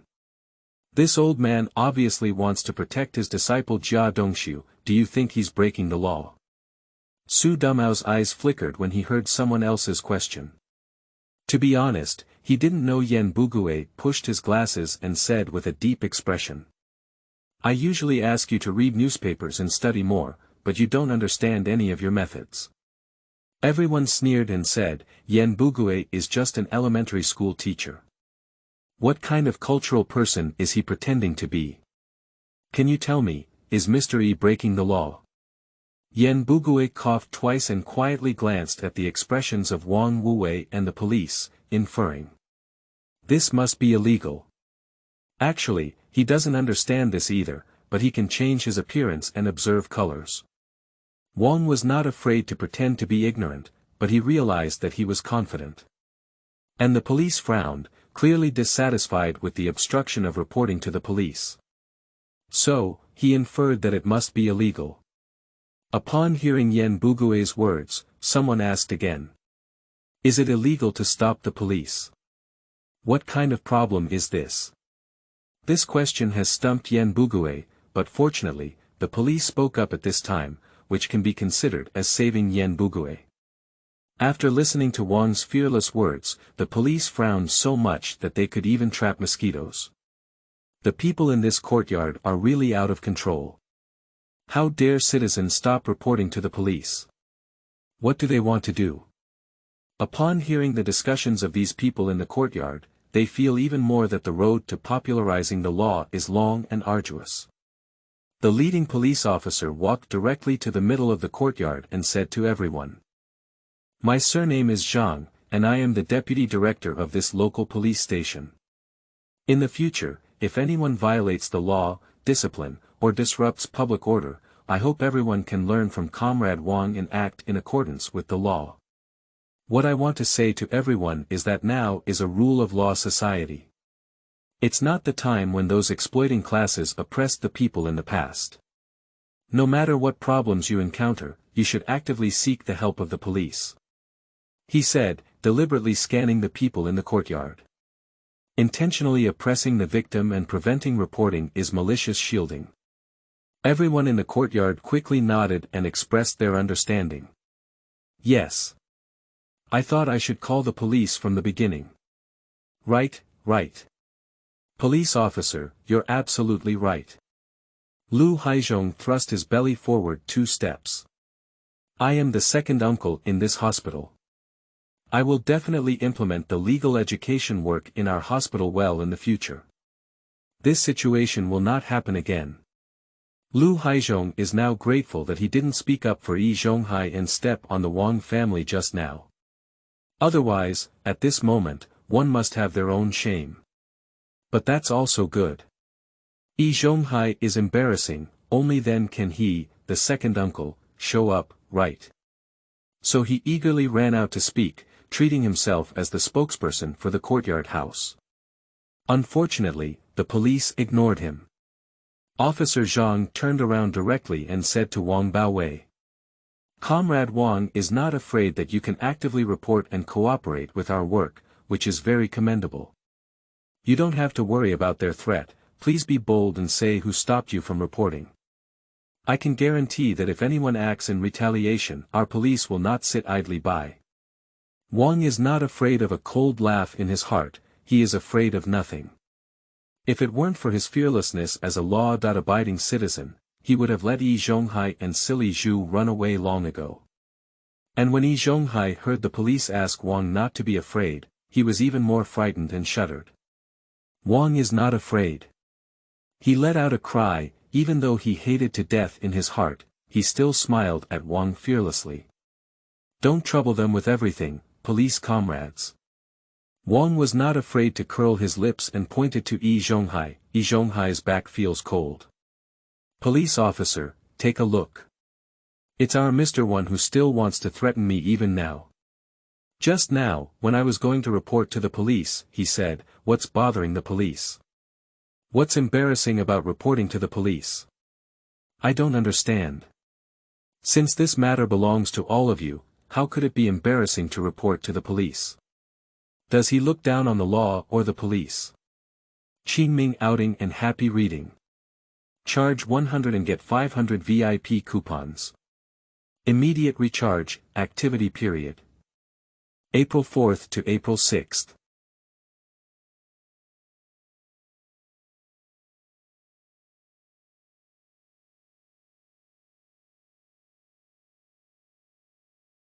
This old man obviously wants to protect his disciple Jia Dongshu. Do you think he's breaking the law? Su Dumao's eyes flickered when he heard someone else's question. To be honest, he didn't know. Yan Bugue pushed his glasses and said with a deep expression. I usually ask you to read newspapers and study more, but you don't understand any of your methods. Everyone sneered and said, Yan Bugue is just an elementary school teacher. What kind of cultural person is he pretending to be? Can you tell me, is Mr. E breaking the law? Yan Bugue coughed twice and quietly glanced at the expressions of Wang Wuwei and the police, inferring. This must be illegal. Actually, he doesn't understand this either, but he can change his appearance and observe colors. Wang was not afraid to pretend to be ignorant, but he realized that he was confident. And the police frowned, clearly dissatisfied with the obstruction of reporting to the police. So, he inferred that it must be illegal. Upon hearing Yan Bugue's words, someone asked again. Is it illegal to stop the police? What kind of problem is this? This question has stumped Yan Bugue, but fortunately, the police spoke up at this time, which can be considered as saving Yan Bugue. After listening to Wang's fearless words, the police frowned so much that they could even trap mosquitoes. The people in this courtyard are really out of control. How dare citizens stop reporting to the police? What do they want to do? Upon hearing the discussions of these people in the courtyard, they feel even more that the road to popularizing the law is long and arduous. The leading police officer walked directly to the middle of the courtyard and said to everyone. My surname is Zhang, and I am the deputy director of this local police station. In the future, if anyone violates the law, discipline, or disrupts public order, I hope everyone can learn from Comrade Wang and act in accordance with the law. What I want to say to everyone is that now is a rule of law society. It's not the time when those exploiting classes oppressed the people in the past. No matter what problems you encounter, you should actively seek the help of the police. He said, deliberately scanning the people in the courtyard. Intentionally oppressing the victim and preventing reporting is malicious shielding. Everyone in the courtyard quickly nodded and expressed their understanding. Yes. I thought I should call the police from the beginning. Right. Police officer, you're absolutely right. Lu Haizhong thrust his belly forward 2 steps. I am the second uncle in this hospital. I will definitely implement the legal education work in our hospital well in the future. This situation will not happen again. Lu Haizhong is now grateful that he didn't speak up for Zhonghai and step on the Wang family just now. Otherwise, at this moment, one must have their own shame. But that's also good. Zhonghai is embarrassing, only then can he, the second uncle, show up, right? So he eagerly ran out to speak, treating himself as the spokesperson for the courtyard house. Unfortunately, the police ignored him. Officer Zhang turned around directly and said to Wang Baowei. Comrade Wang is not afraid that you can actively report and cooperate with our work, which is very commendable. You don't have to worry about their threat, please be bold and say who stopped you from reporting. I can guarantee that if anyone acts in retaliation, our police will not sit idly by. Wang is not afraid of a cold laugh in his heart, he is afraid of nothing. If it weren't for his fearlessness as a law-abiding citizen, he would have let Zhonghai and Silly Zhu run away long ago. And when Zhonghai heard the police ask Wang not to be afraid, he was even more frightened and shuddered. Wang is not afraid. He let out a cry, even though he hated to death in his heart, he still smiled at Wang fearlessly. Don't trouble them with everything, police comrades. Wang was not afraid to curl his lips and pointed to Zhonghai. Zhonghai's back feels cold. Police officer, take a look. It's our Mr. One who still wants to threaten me even now. Just now, when I was going to report to the police, he said, what's bothering the police? What's embarrassing about reporting to the police? I don't understand. Since this matter belongs to all of you, how could it be embarrassing to report to the police? Does he look down on the law or the police? Qingming outing and happy reading. Charge 100 and get 500 VIP coupons. Immediate recharge, activity period. April 4th to April 6th.